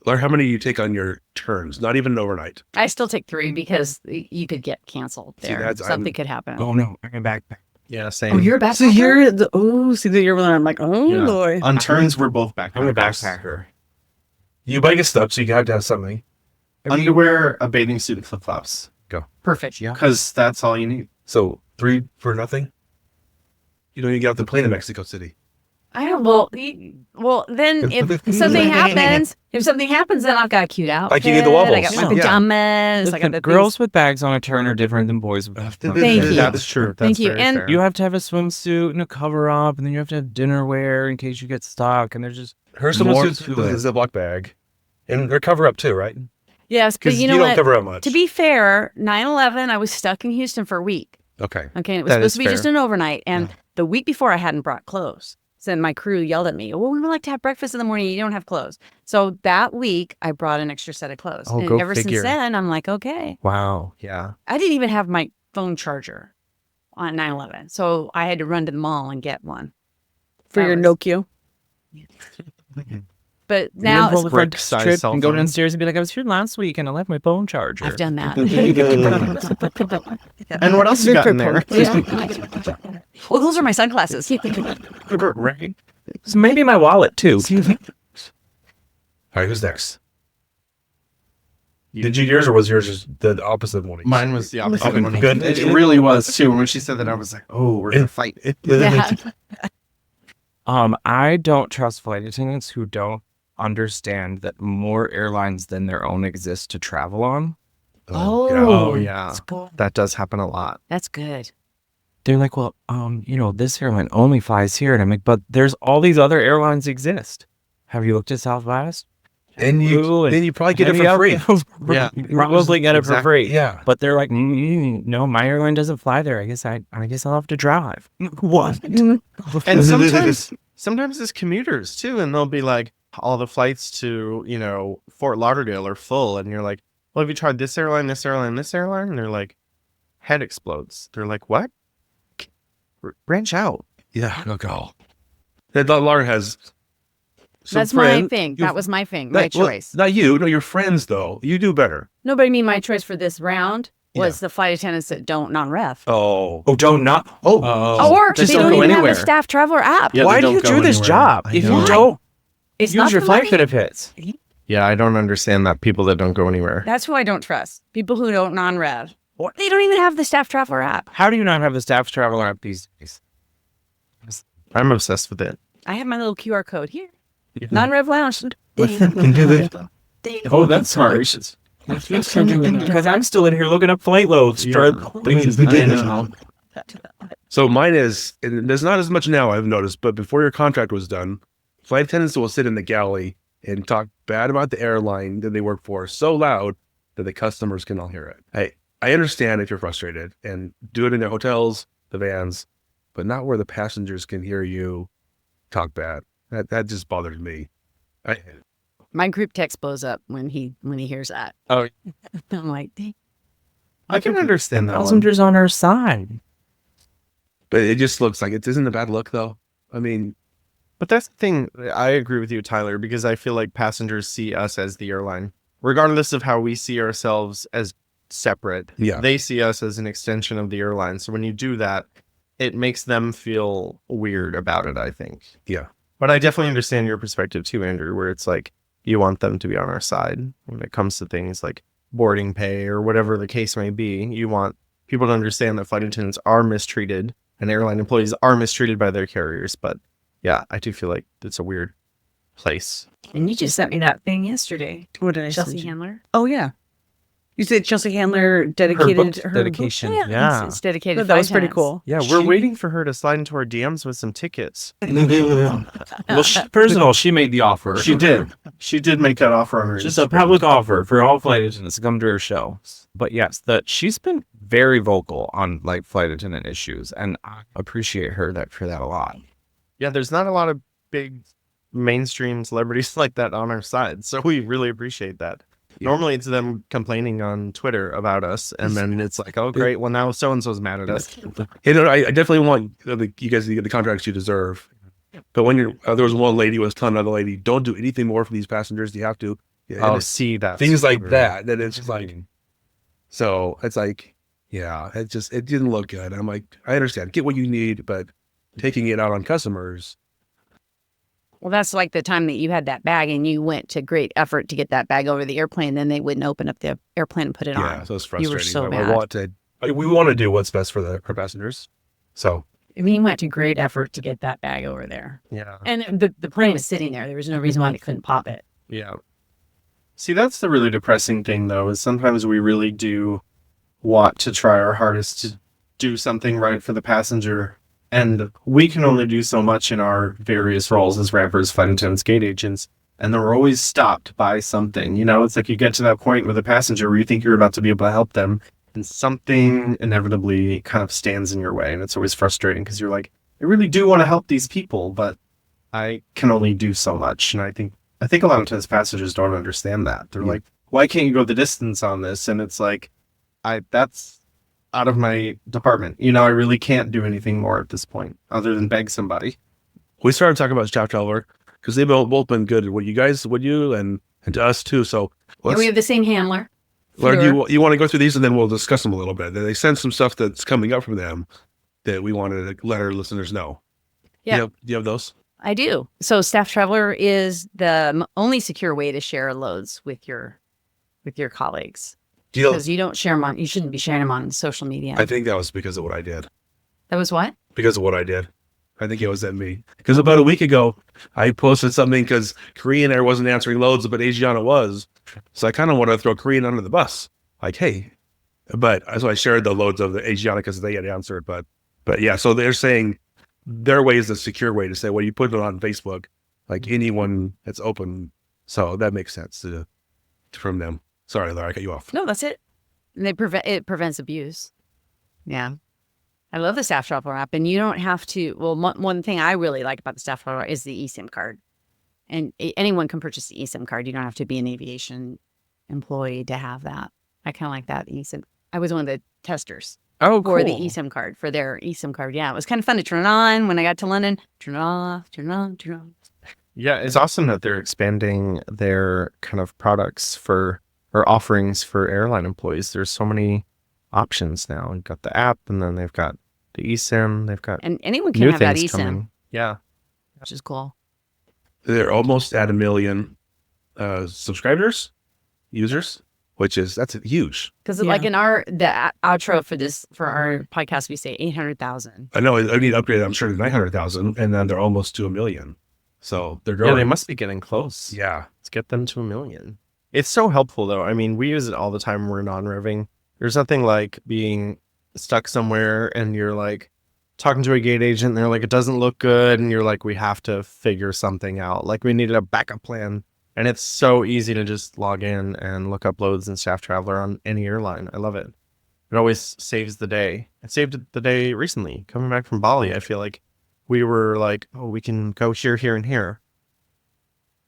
D: Laura, how many do you take on your turns? Not even overnight.
G: I still take 3 because you could get canceled there. Something could happen.
F: Oh, no, I'm back.
E: Yeah, same.
G: Oh, you're a backpacker?
C: So you're the year when I'm like, oh boy.
E: On turns, we're both backpackers.
F: I'm a backpacker.
D: You buy your stuff, so you have to have something.
E: Underwear, a bathing suit, and flip-flops.
D: Go.
G: Perfect.
F: Yeah.
E: Because that's all you need.
D: So 3 for nothing? You don't even get off the plane in Mexico City.
G: I don't. Well, then if something happens, then I've got a cute outfit.
D: Like you need the wobbles.
G: I got my pajamas. I got the
F: girls with bags on a turn are different than boys with bags.
G: Thank you.
E: That's true. That's
G: Thank you.
E: very
G: And
E: fair.
F: You have to have a swimsuit and a cover up, and then you have to have dinnerware in case you get stuck. And there's just
D: Her swimsuit is a Ziploc bag. And her cover up too, right?
G: Yes, but
D: Because
G: you know
D: don't
G: what?
D: cover up much.
G: To be fair, 9/11, I was stuck in Houston for a week.
D: Okay.
G: Okay, and it was
E: That
G: supposed
E: is
G: to be
E: fair.
G: just an overnight, and the week before I hadn't brought clothes. So my crew yelled at me, well, we would like to have breakfast in the morning. You don't have clothes. So that week, I brought an extra set of clothes.
E: Oh,
G: and
E: go
G: ever
E: figure.
G: since then, I'm like, okay.
F: wow.
E: Yeah.
G: I didn't even have my phone charger on 9/11. So I had to run to the mall and get one.
C: For
G: That
C: your
G: was-
C: Nokia.
G: But
F: You
G: now
F: pull the front
E: brick-sized
F: strip
E: cell
F: and go
E: phone.
F: downstairs and be like, I was here last week and I left my phone charger.
G: I've done that.
E: And what else you got in there?
G: Well, those are my sunglasses.
F: Right. So maybe my wallet too.
D: All right, who's next? Did you yours or was yours just the opposite one?
E: Mine was the opposite.
D: Okay,
E: one.
D: good.
E: It really was too. When she said that, I was like, oh, we're gonna fight.
G: Yeah.
F: I don't trust flight attendants who don't understand that more airlines than their own exist to travel on.
E: Oh yeah, that does happen a lot.
G: That's good.
F: They're like, well, this airline only flies here. And I'm like, but there's all these other airlines exist. Have you looked at Southwest?
D: And you probably get it for free.
E: Yeah,
F: You probably get it for free.
D: Yeah.
F: But they're like, no, my airline doesn't fly there. I guess I'll have to drive. What?
E: and sometimes it's commuters too, and they'll be like, all the flights to Fort Lauderdale are full, and you're like, well, have you tried this airline, this airline, this airline? And they're like, head explodes. They're like, what? Branch out.
D: Yeah, go. That Laura has. some
G: That's
D: friend-
G: my thing.
D: you-
G: That was my thing. My
D: Well,
G: choice.
D: not you. No, your friends though. You do better.
G: No, but I mean, my choice for this round was the flight attendants that don't non-rev.
D: Oh.
F: don't not.
G: Or
E: just
G: they
E: don't
G: don't
E: go
G: even
E: anywhere.
G: have the StaffTraveler app.
E: Yeah,
F: Why
E: they
F: do you
E: don't go
F: do this
E: anywhere.
F: job
E: I
F: if
E: know.
F: you don't
G: It's
F: use
G: not
F: your
G: for
F: flight
G: money.
F: benefits?
E: Yeah, I don't understand that people that don't go anywhere.
G: That's who I don't trust. People who don't non-rev. They don't even have the StaffTraveler app.
F: How do you not have the StaffTraveler app these days?
E: I'm obsessed with it.
G: I have my little QR code here. Non-Rev Lounge.
F: Can do that. Oh, that's smart. Because I'm still in here looking up flight loads.
D: So mine is, and there's not as much now I've noticed, but before your contract was done, flight attendants will sit in the galley and talk bad about the airline that they work for so loud that the customers can all hear it. I understand if you're frustrated and do it in the hotels, the vans, but not where the passengers can hear you talk bad. That just bothers me.
G: My group text blows up when he hears that.
F: Oh,
G: I'm like, dang.
E: I can understand that.
F: Passengers on our side.
D: But it just looks like it isn't a bad look, though. I mean,
E: But that's the thing. I agree with you, Tyler, because I feel like passengers see us as the airline, regardless of how we see ourselves as separate.
D: Yeah.
E: They see us as an extension of the airline. So when you do that, it makes them feel weird about it, I think.
D: Yeah.
E: But I definitely understand your perspective too, Andrew, where it's like you want them to be on our side when it comes to things like boarding pay or whatever the case may be. You want people to understand that flight attendants are mistreated and airline employees are mistreated by their carriers. But yeah, I do feel like it's a weird place.
G: And you just sent me that thing yesterday.
C: What did I
G: Chelsea
C: send you?
G: Handler.
C: Oh, yeah. You said Chelsea Handler dedicated her
F: dedication.
C: book?
F: Yeah.
G: It's dedicated.
C: That was pretty
G: flight
C: cool.
E: Yeah, we're waiting for her to slide into our DMs with some tickets.
F: Well, first of all, she made the offer.
E: She did. She did make that offer on her.
F: Just a public offer for all flight attendants to come to her show. But yes, she's been very vocal on like flight attendant issues, and I appreciate her for that a lot.
E: Yeah, there's not a lot of big mainstream celebrities like that on our side, so we really appreciate that. Yeah. Normally it's them complaining on Twitter about us, and then it's like, oh great, well now so-and-so's mad at us.
D: You know, I definitely want you guys to get the contracts you deserve. But when there was one lady was telling another lady, don't do anything more for these passengers. You have to.
E: Yeah, see that.
D: Things like that. That it's just like, so it's like, yeah, it didn't look good. I'm like, I understand. Get what you need, but taking it out on customers.
G: Well, that's like the time that you had that bag and you went to great effort to get that bag over the airplane. Then they wouldn't open up the airplane and put it on.
D: Yeah, so it's frustrating.
G: You were so bad.
D: We want to do what's best for our passengers. So.
G: I mean, you went to great effort to get that bag over there.
E: Yeah.
G: And the plane was sitting there. There was no reason why they couldn't pop it.
E: Yeah. See, that's the really depressing thing, though, is sometimes we really do want to try our hardest to do something right for the passenger. And we can only do so much in our various roles as rampers, flight attendants, gate agents. And then we're always stopped by something. You know, it's like you get to that point with a passenger where you think you're about to be able to help them, and something inevitably kind of stands in your way. And it's always frustrating because you're like, I really do want to help these people, but I can only do so much. And I think a lot of times passengers don't understand that. They're like, why can't you go the distance on this? And it's like, that's out of my department. You know, I really can't do anything more at this point other than beg somebody.
D: We started talking about StaffTraveler because they've both been good at what you guys would do and to us too. So
G: we have the same handler.
D: Laura, you want to go through these and then we'll discuss them a little bit. They sent some stuff that's coming up from them that we wanted to let our listeners know.
G: Yeah.
D: Do you have those?
G: I do. So StaffTraveler is the only secure way to share loads with your colleagues. Because you don't share them on, you shouldn't be sharing them on social media.
D: I think that was because of what I did.
G: That was what?
D: Because of what I did. I think it was at me. Because about a week ago, I posted something because Korean Air wasn't answering loads, but Asiana was. So I kind of wanted to throw Korean under the bus. Like, hey. But so I shared the loads of the Asiana because they had answered. But yeah, so they're saying their way is the secure way to say, well, you put it on Facebook, like anyone that's open. So that makes sense from them. Sorry, Laura, I cut you off.
G: No, that's it. And it prevents abuse. Yeah. I love the StaffTraveler app, and you don't have to. Well, one thing I really like about the StaffTraveler is the eSIM card, and anyone can purchase the eSIM card. You don't have to be an aviation employee to have that. I kind of like that eSIM. I was one of the testers for the eSIM card, for their eSIM card. Yeah, it was kind of fun to turn it on when I got to London. Turn it off. Turn it on. Turn it on.
E: Yeah, it's awesome that they're expanding their kind of products or offerings for airline employees. There's so many options now. You've got the app, and then they've got the eSIM. They've got
G: and anyone can have that eSIM
E: coming. Yeah,
G: which is cool.
D: They're almost at 1 million subscribers, users. that's huge.
G: Because like in the outro for our podcast, we say 800,000.
D: I know I need to upgrade. I'm sure to 900,000, and then they're almost to 1 million. So they're growing.
E: Yeah, they must be getting close.
D: Yeah.
E: Let's get them to 1 million. It's so helpful though. I mean, we use it all the time when we're non-revving. There's nothing like being stuck somewhere and you're like talking to a gate agent and they're like, it doesn't look good. And you're like, we have to figure something out. Like we needed a backup plan. And it's so easy to just log in and look up loads in StaffTraveler on any airline. I love it. It always saves the day. It saved the day recently. Coming back from Bali, I feel like we were like, oh, we can go here, here, and here.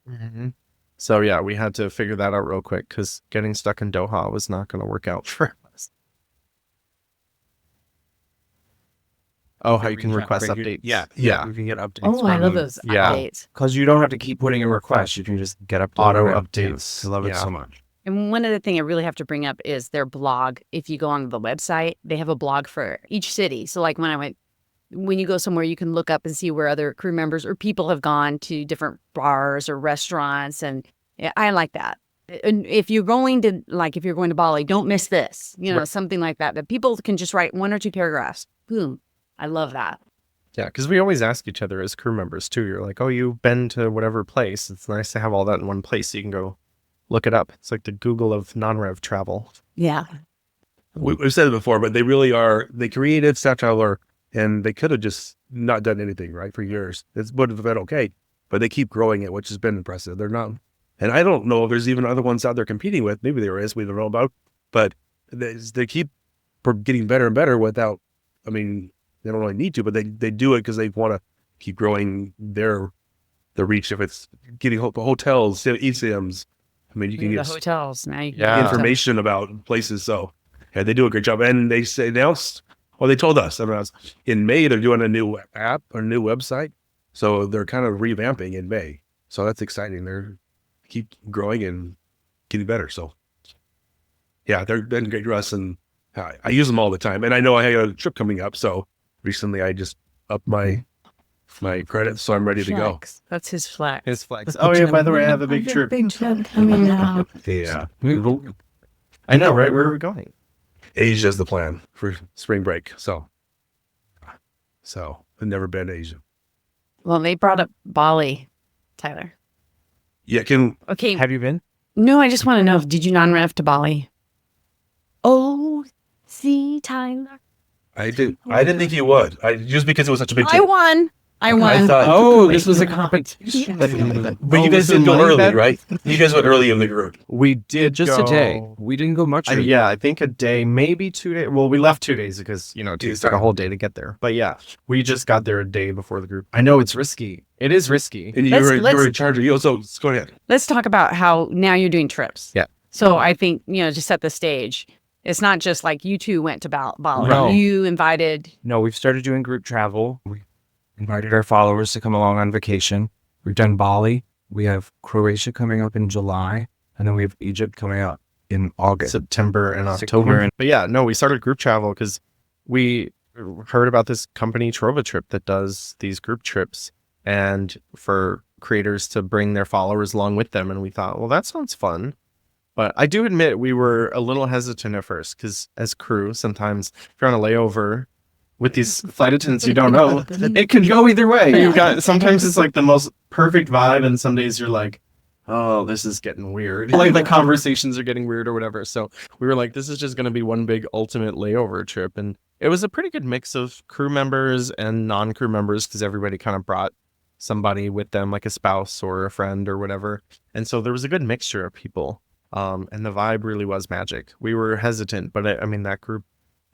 E: Mm-hmm. So yeah, we had to figure that out real quick because getting stuck in Doha was not going to work out for us. Oh, how you can request updates.
F: Yeah. You can get updates.
G: Oh, I love those
E: Yeah.
G: updates.
F: Because you don't have to keep putting a request. You can just get up
E: Auto updates.
F: I love it
E: Yeah.
F: so much.
G: And one other thing I really have to bring up is their blog. If you go on the website, they have a blog for each city. So like when you go somewhere, you can look up and see where other crew members or people have gone to different bars or restaurants. And I like that. And if you're going to Bali, don't miss this, something like that, that people can just write 1 or 2 paragraphs. Boom. I love that.
E: Yeah, because we always ask each other as crew members too. You're like, oh, you've been to whatever place. It's nice to have all that in one place so you can go look it up. It's like the Google of non-rev travel.
G: Yeah.
D: We've said it before, but they really are. They created StaffTraveler, and they could have just not done anything, right, for years. It would have been okay, but they keep growing it, which has been impressive. They're not, and I don't know if there's even other ones out there competing with. Maybe there is. We don't know about, but they keep getting better and better without. I mean, they don't really need to, but they do it because they want to keep growing their reach. If it's getting hotels, eSIMs. I mean, you can
G: the
D: get
G: hotels now. You can
D: information about places. So yeah, they do a great job. And they announced, well, they told us in May they're doing a new app or a new website. So they're kind of revamping in May. So that's exciting. They're keep growing and getting better. So yeah, they're been great to us, and I use them all the time. And I know I have a trip coming up, so recently I just upped my credits, so I'm ready to go.
G: That's his flex.
E: His flex. Oh yeah, by the way, I have a big trip.
G: Big trip coming up.
D: Yeah.
E: I know, right? Where are we going?
D: Asia's the plan for spring break. So I've never been to Asia.
G: Well, they brought up Bali, Tyler.
D: Yeah,
G: Okay.
F: Have you been?
G: No, I just want to know, did you non-rev to Bali? Oh, see, Tyler.
D: I didn't think you would. Just because it was such a big
G: I
D: trip.
G: won.
D: I thought,
F: this was a competition.
D: but you guys didn't go early, right? You guys went early in the group.
E: We did
F: Just
E: go,
F: a day. We didn't go much.
E: yeah, I think a day, maybe 2 days. Well, we left 2 days because, it took a whole day to get there. But yeah, we just got there a day before the group. I know it's risky. It is risky.
D: And you were in charge of you. So go ahead.
G: Let's talk about how now you're doing trips.
E: Yeah.
G: So I think, to set the stage, it's not just like you two went to Bali.
F: No.
G: You invited.
F: No, we've started doing group travel. We invited our followers to come along on vacation. We've done Bali. We have Croatia coming up in July. And then we have Egypt coming up in August.
E: September and October. But yeah, no, we started group travel because we heard about this company, Trova Trip, that does these group trips and for creators to bring their followers along with them. And we thought, well, that sounds fun. But I do admit we were a little hesitant at first because as crew, sometimes if you're on a layover with these flight attendants you don't know, it could go either way. Sometimes it's like the most perfect vibe, and some days you're like, oh, this is getting weird. Like the conversations are getting weird or whatever. So we were like, this is just going to be one big ultimate layover trip. And it was a pretty good mix of crew members and non-crew members because everybody kind of brought somebody with them, like a spouse or a friend or whatever. And so there was a good mixture of people. And the vibe really was magic. We were hesitant, but that group,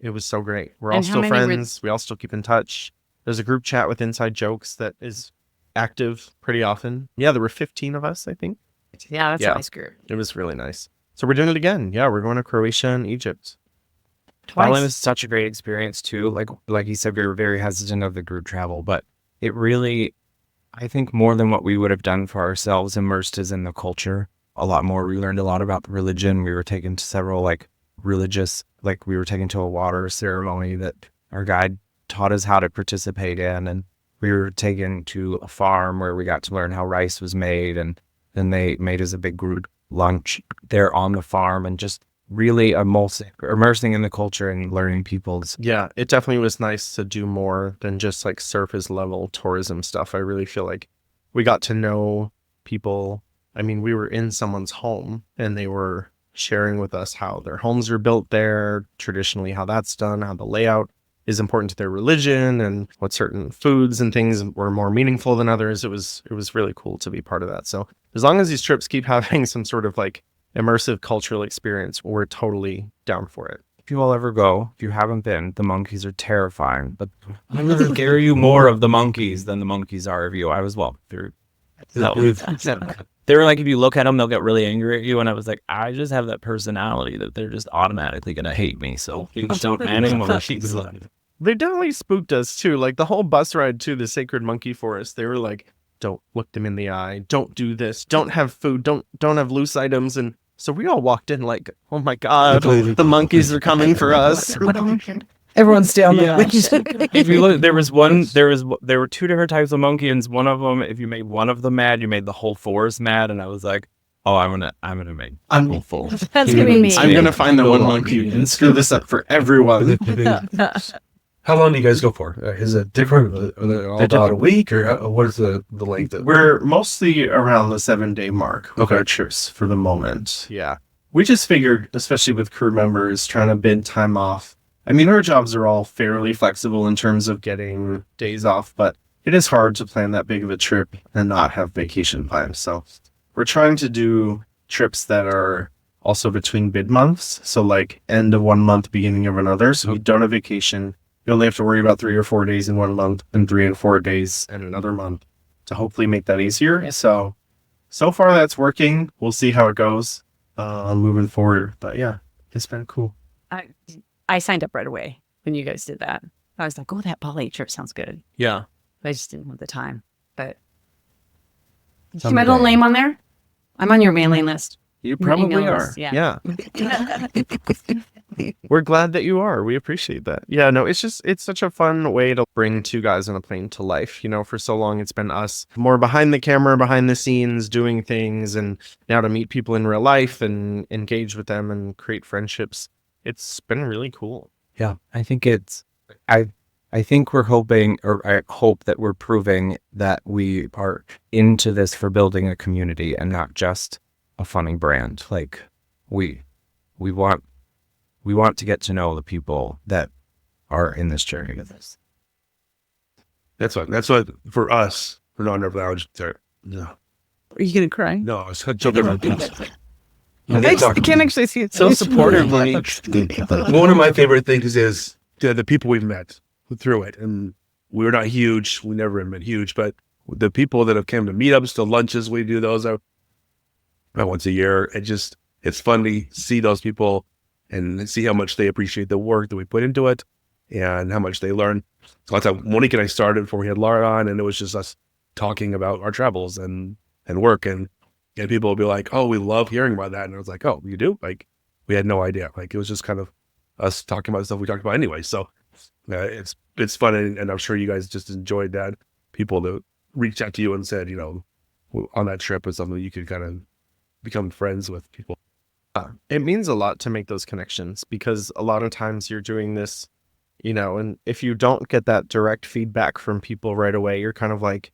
E: it was so great. We're all still friends. We all still keep in touch. There's a group chat with inside jokes that is active pretty often. Yeah, there were 15 of us, I think.
G: Yeah, that's a nice group.
E: It was really nice. So we're doing it again. Yeah, we're going to Croatia and Egypt.
G: Twice.
F: Thailand was such a great experience too. Like you said, we were very hesitant of the group travel, but it really, I think more than what we would have done for ourselves, immersed us in the culture a lot more. We learned a lot about the religion. We were taken to several we were taken to a water ceremony that our guide taught us how to participate in. And we were taken to a farm where we got to learn how rice was made. And then they made us a big group lunch there on the farm and just really immersing in the culture and learning people's.
E: Yeah, it definitely was nice to do more than just like surface level tourism stuff. I really feel like we got to know people. I mean, we were in someone's home and they were sharing with us how their homes are built there, traditionally how that's done, how the layout is important to their religion, and what certain foods and things were more meaningful than others. It was really cool to be part of that. So as long as these trips keep having some sort of like immersive cultural experience, we're totally down for it.
F: If you all ever go, if you haven't been, the monkeys are terrifying, but I'm going to scare you more of the monkeys than the monkeys are of you. I was, well, they were like, if you look at them, they'll get really angry at you. And I was like, I just have that personality that they're just automatically going to hate me. So you just don't animal.
E: They definitely spooked us too. Like the whole bus ride to the Sacred Monkey Forest, they were like, don't look them in the eye. Don't do this. Don't have food. Don't have loose items. And so we all walked in like, oh my God, the monkeys are coming for us.
C: Everyone's down there.
F: If you look, there were two different types of monkey, and one of them, if you made one of them mad, you made the whole forest mad. And I was like, oh, I'm gonna make full.
G: That's gonna be me.
E: I'm gonna find the one monkey and screw this up for everyone.
D: How long do you guys go for? Is it different? Are they all about a week, or what is the length?
E: We're mostly around the 7-day mark with our trips for the moment. Yeah. We just figured, especially with crew members trying to bid time off. I mean, our jobs are all fairly flexible in terms of getting days off, but it is hard to plan that big of a trip and not have vacation time. So we're trying to do trips that are also between bid months. So like end of one month, beginning of another. So you don't have vacation. You only have to worry about 3 or 4 days in 1 month and 3 and 4 days in another month to hopefully make that easier. So far that's working. We'll see how it goes moving forward. But yeah, it's been cool.
G: I signed up right away when you guys did that. I was like, oh, that Bali trip sounds good.
E: Yeah.
G: But I just didn't have the time. But is my little name on there? I'm on your mailing list.
E: You probably
G: email
E: are.
G: list, yeah.
E: We're glad that you are. We appreciate that. Yeah, no, it's such a fun way to bring two guys on a plane to life. You know, for so long, it's been us more behind the camera, behind the scenes, doing things. And now to meet people in real life and engage with them and create friendships, it's been really cool.
F: Yeah, I think I think we're hoping, or I hope that we're proving that we are into this for building a community and not just a funny brand. Like we want to get to know the people that are in this journey with us.
D: That's what for us, for Non-Rev Lounge. No.
C: Are you going to cry?
D: No, I was joking about this.
C: I can't actually see it.
E: So supportive.
D: One of my favorite things is the people we've met through it. And we're not huge. We never have been huge, but the people that have come to meetups, to lunches, we do those about once a year. It's fun to see those people and see how much they appreciate the work that we put into it and how much they learn. So that's how Monique and I started before we had Laura on, and it was just us talking about our travels and work, and people would be like, oh, we love hearing about that. And I was like, oh, you do? Like, we had no idea. Like, it was just kind of us talking about stuff we talked about anyway. So it's fun, and I'm sure you guys just enjoyed that. People that reached out to you and said, you know, on that trip was something you could kind of become friends with people.
E: It means a lot to make those connections, because a lot of times you're doing this, you know, and if you don't get that direct feedback from people right away, you're kind of like,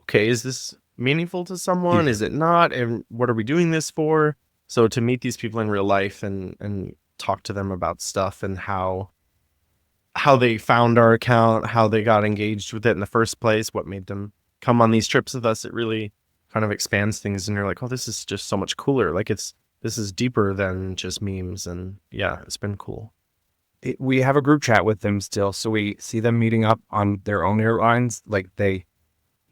E: okay, is this meaningful to someone? Is it not? And what are we doing this for? So to meet these people in real life and talk to them about stuff and how they found our account, how they got engaged with it in the first place, what made them come on these trips with us, it really kind of expands things. And you're like, oh, this is just so much cooler. Like this is deeper than just memes. And yeah, it's been cool.
F: We have a group chat with them still. So we see them meeting up on their own airlines. Like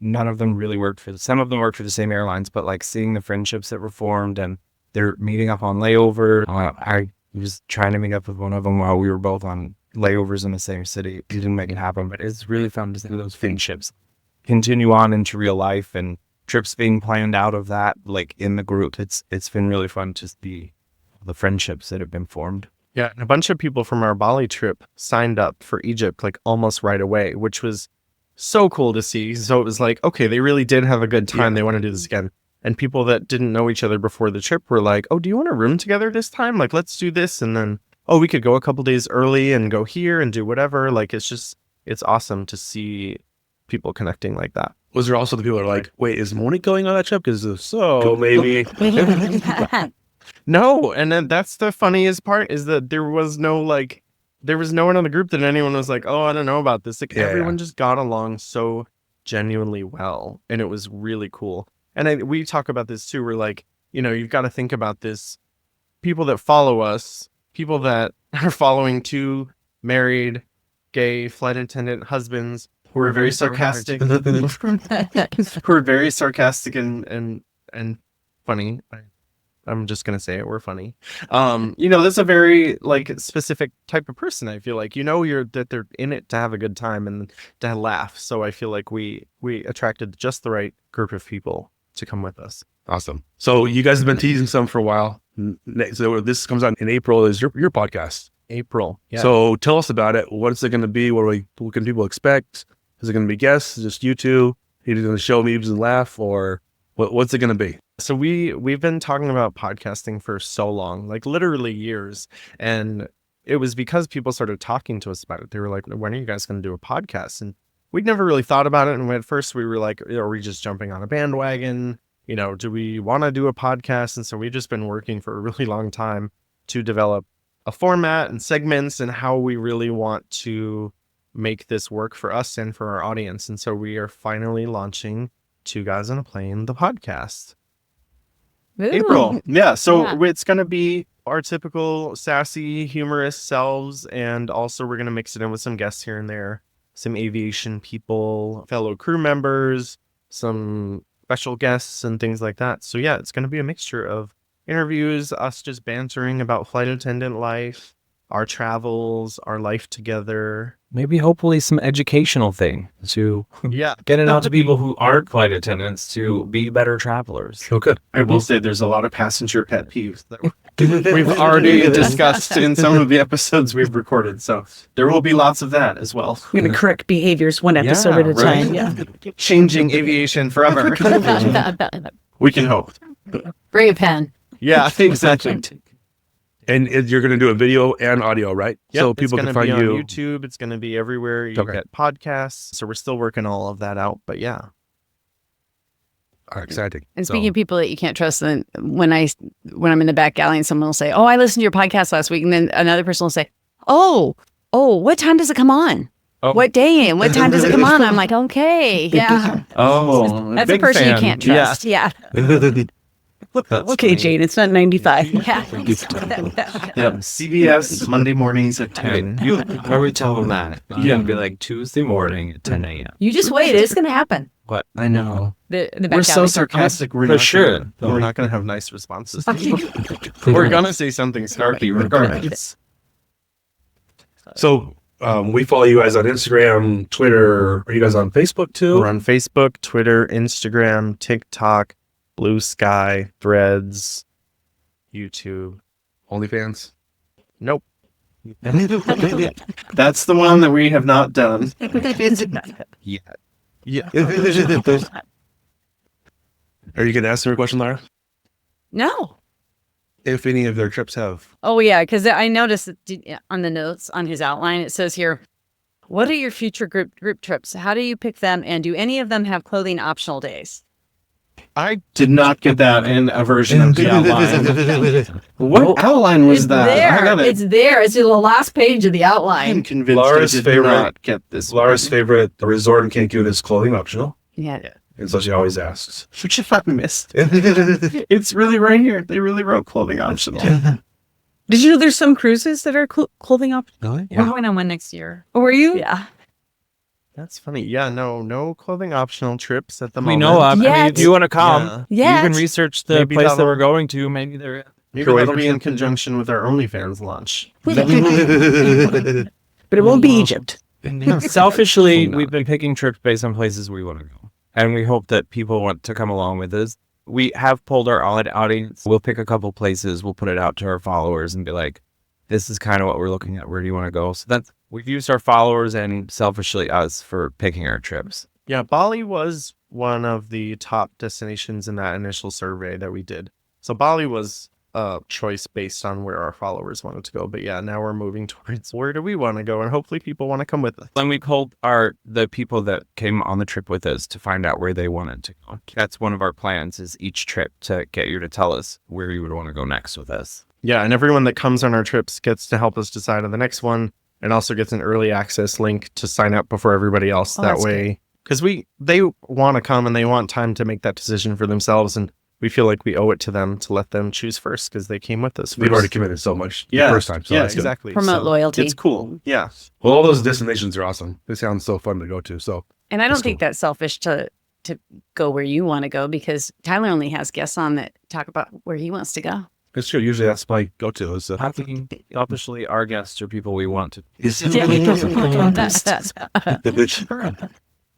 F: none of them really worked some of them worked for the same airlines, but like seeing the friendships that were formed, and they're meeting up on layover. I was trying to meet up with one of them while we were both on layovers in the same city. We didn't make it happen, but it's really fun to see those friendships continue on into real life and trips being planned out of that, like in the group. It's been really fun to see the friendships that have been formed.
E: Yeah, and a bunch of people from our Bali trip signed up for Egypt like almost right away, which was so cool to see. So it was like, okay, they really did have a good time. They want to do this again. And people that didn't know each other before the trip were like, oh, do you want a room together this time? Like, let's do this. And then, oh, we could go a couple days early and go here and do whatever. Like, it's awesome to see people connecting like that.
D: Was there also the people that are like, wait, is Monique going on that trip? Because if so, maybe.
E: No. And then that's the funniest part is that there was no one in the group that anyone was like, oh, I don't know about this. Like, everyone just got along so genuinely well. And it was really cool. And we talk about this too. We're like, you've got to think about this. People that follow us, people that are following two married, gay flight attendant husbands who are very sarcastic, who are very sarcastic and funny. I'm just gonna say it. We're funny. That's a very specific type of person. I feel like that they're in it to have a good time and to laugh. So I feel like we attracted just the right group of people to come with us.
D: Awesome. So you guys have been teasing some for a while. So this comes out in April. Is your podcast?
E: April. Yeah.
D: So tell us about it. What is it going to be? What can people expect? Is it going to be guests? Just you two? Are you going to show memes and laugh, or what's it going to be?
E: So we've been talking about podcasting for so long, like literally years, and it was because people started talking to us about it. They were like, "When are you guys going to do a podcast?" And we'd never really thought about it. And at first we were like, are we just jumping on a bandwagon? Do we want to do a podcast? And so we've just been working for a really long time to develop a format and segments and how we really want to make this work for us and for our audience. And so we are finally launching Two Guys on a Plane, the podcast.
G: Ooh.
E: April. Yeah. So it's going to be our typical sassy, humorous selves. And also we're going to mix it in with some guests here and there. Some aviation people, fellow crew members, some special guests and things like that. So yeah, it's going to be a mixture of interviews, us just bantering about flight attendant life, our travels, our life together.
F: Maybe hopefully some educational thing to get it out to people who aren't flight attendants to be better travelers.
D: Oh, good.
E: I will say there's a lot of passenger pet peeves that we've already discussed in some of the episodes we've recorded. So there will be lots of that as well.
C: We're going to correct behaviors one episode at a time. Yeah.
E: Changing aviation forever. We can hope.
G: Bring a pen.
E: Yeah, exactly.
D: And you're going to do a video and audio, right?
E: Yep,
D: so people can find
E: you
D: you
E: on YouTube. It's going to be everywhere you get podcasts. So we're still working all of that out, but yeah.
D: Exciting.
G: And speaking of people that you can't trust, then when I'm in the back alley and someone will say, "Oh, I listened to your podcast last week," and then another person will say, "Oh, what time does it come on?
F: Oh.
G: What day and what time does it come on?" I'm like, "Okay, yeah."
E: Oh,
G: that's a person you can't trust. Yeah.
C: Okay, Jane, it's not 95.
G: Yeah.
E: CBS Monday mornings at 10.
F: You probably tell them that. You can be like Tuesday morning at 10 a.m.
G: You just wait. It's going to happen.
F: What? I know.
G: The back
E: We're so
G: alley.
E: sarcastic. We're not going to have nice responses. We're going to say something snarky regardless.
D: So we follow you guys on Instagram, Twitter. Are you guys on Facebook too?
E: We're on Facebook, Twitter, Instagram, TikTok, Blue Sky, Threads, YouTube.
D: OnlyFans?
E: Nope. That's the one that we have not done yet. Yeah.
D: Are you going to ask them a question, Lara?
G: No.
D: If any of their trips have.
G: Oh, yeah, because I noticed on the notes on his outline, it says here, what are your future group trips? How do you pick them? And do any of them have clothing optional days?
E: I did not get that in a version of the outline. What outline was that?
G: It's there. It's in the last page of the outline.
E: I'm convinced
D: Lara's
E: I did
D: favorite,
E: not get this.
D: Lara's favorite resort in Cancun is clothing optional.
G: Yeah.
D: And so she always asks.
E: Which if I missed. It's really right here. They really wrote clothing optional.
C: Did you know there's some cruises that are clothing optional?
D: Really?
G: We're going on one next year.
C: Oh, were you?
G: Yeah.
E: That's funny. Yeah, no clothing optional trips at the
F: We
E: moment.
F: know of. I mean,
G: Yet.
F: if you want to come,
G: Yet.
F: you can research the
E: Maybe
F: place that
E: that'll-
F: we're going to. Maybe they're.
E: Maybe that'll be in conjunction with our OnlyFans launch.
C: But it won't be Egypt.
F: Selfishly, we've been picking trips based on places we want to go. And we hope that people want to come along with us. We have polled our audience. We'll pick a couple places. We'll put it out to our followers and be like, this is kind of what we're looking at. Where do you want to go? So we've used our followers and selfishly us for picking our trips.
E: Yeah, Bali was one of the top destinations in that initial survey that we did. So Bali was a choice based on where our followers wanted to go. But yeah, now we're moving towards where do we want to go? And hopefully people want to come with us.
F: Then we called the people that came on the trip with us to find out where they wanted to go. That's one of our plans, is each trip to get you to tell us where you would want to go next with us.
E: Yeah, and everyone that comes on our trips gets to help us decide on the next one, and also gets an early access link to sign up before everybody else. That way, because they want to come and they want time to make that decision for themselves, and we feel like we owe it to them to let them choose first because they came with us first.
D: We've already committed so much the first time. So
E: yeah,
D: that's good.
E: exactly.
G: Promote loyalty.
E: It's cool. Yeah.
D: Well, all those destinations are awesome. They sound so fun to go to. So,
G: And I don't think that's selfish to go where you want to go, because Tyler only has guests on that talk about where he wants to go.
D: it's true. Usually that's my go-to. Is
F: Selfishly, our guests are people we want to.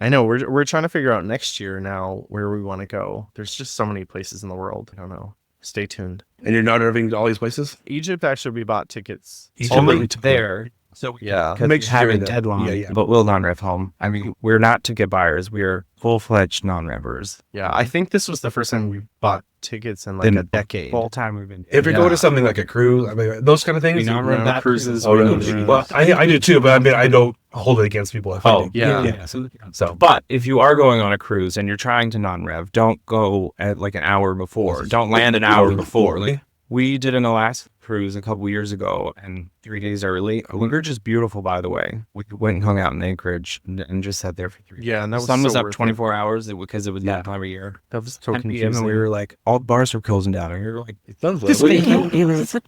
E: I know we're trying to figure out next year now where we want to go. There's just so many places in the world. I don't know. Stay tuned.
D: And you're Non-Revving to all these places?
E: Egypt, actually, we bought tickets.
F: Only there. So
E: yeah,
F: because we have a deadline, but we'll non-rev home. I mean, we're not ticket buyers. We're full-fledged non-revvers.
E: Yeah, I think this was the first time we bought tickets in like a decade.
F: Full time we've been.
D: If you're going to something like a cruise, I mean, those kind of things.
F: We non-rev that
E: cruises.
D: Oh, really? Well, I do too, but I mean, I don't hold it against people.
E: Yeah.
F: So, but if you are going on a cruise and you're trying to non-rev, don't go at like an hour before. Don't land an hour before. Like, we did an Alaska cruise a couple years ago, and 3 days early. Anchorage is beautiful, by the way. We went and hung out in Anchorage and just sat there for 3 days.
E: Yeah, and that
F: the
E: was
F: sun was
E: so
F: up
E: worth
F: 24 hours because it was that time of year.
E: That was so
F: 10 p.m.
E: confusing.
F: and we were like, all bars were closing down, and we were like,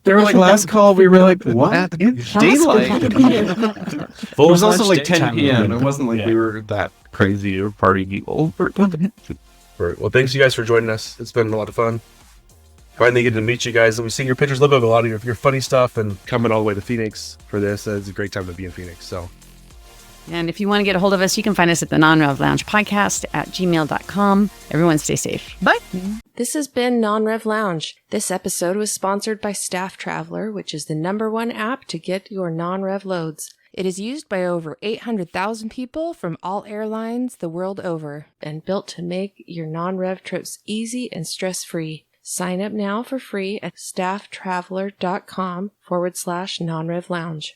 E: They were like, last call, we were like, what? Daylight. It was also like 10 p.m. It wasn't like we were that crazy or party people.
D: Well, thanks you guys for joining us. It's been a lot of fun. Finally getting to meet you guys. And we've seen your pictures, a little bit of a lot of your funny stuff, and coming all the way to Phoenix for this. It's a great time to be in Phoenix. So,
G: And if you want to get a hold of us, you can find us at the Non-Rev Lounge podcast at gmail.com. Everyone stay safe. Bye.
B: This has been Non-Rev Lounge. This episode was sponsored by StaffTraveler, which is the #1 app to get your non-rev loads. It is used by over 800,000 people from all airlines the world over, and built to make your non-rev trips easy and stress-free. Sign up now for free at StaffTraveler.com/non-rev lounge.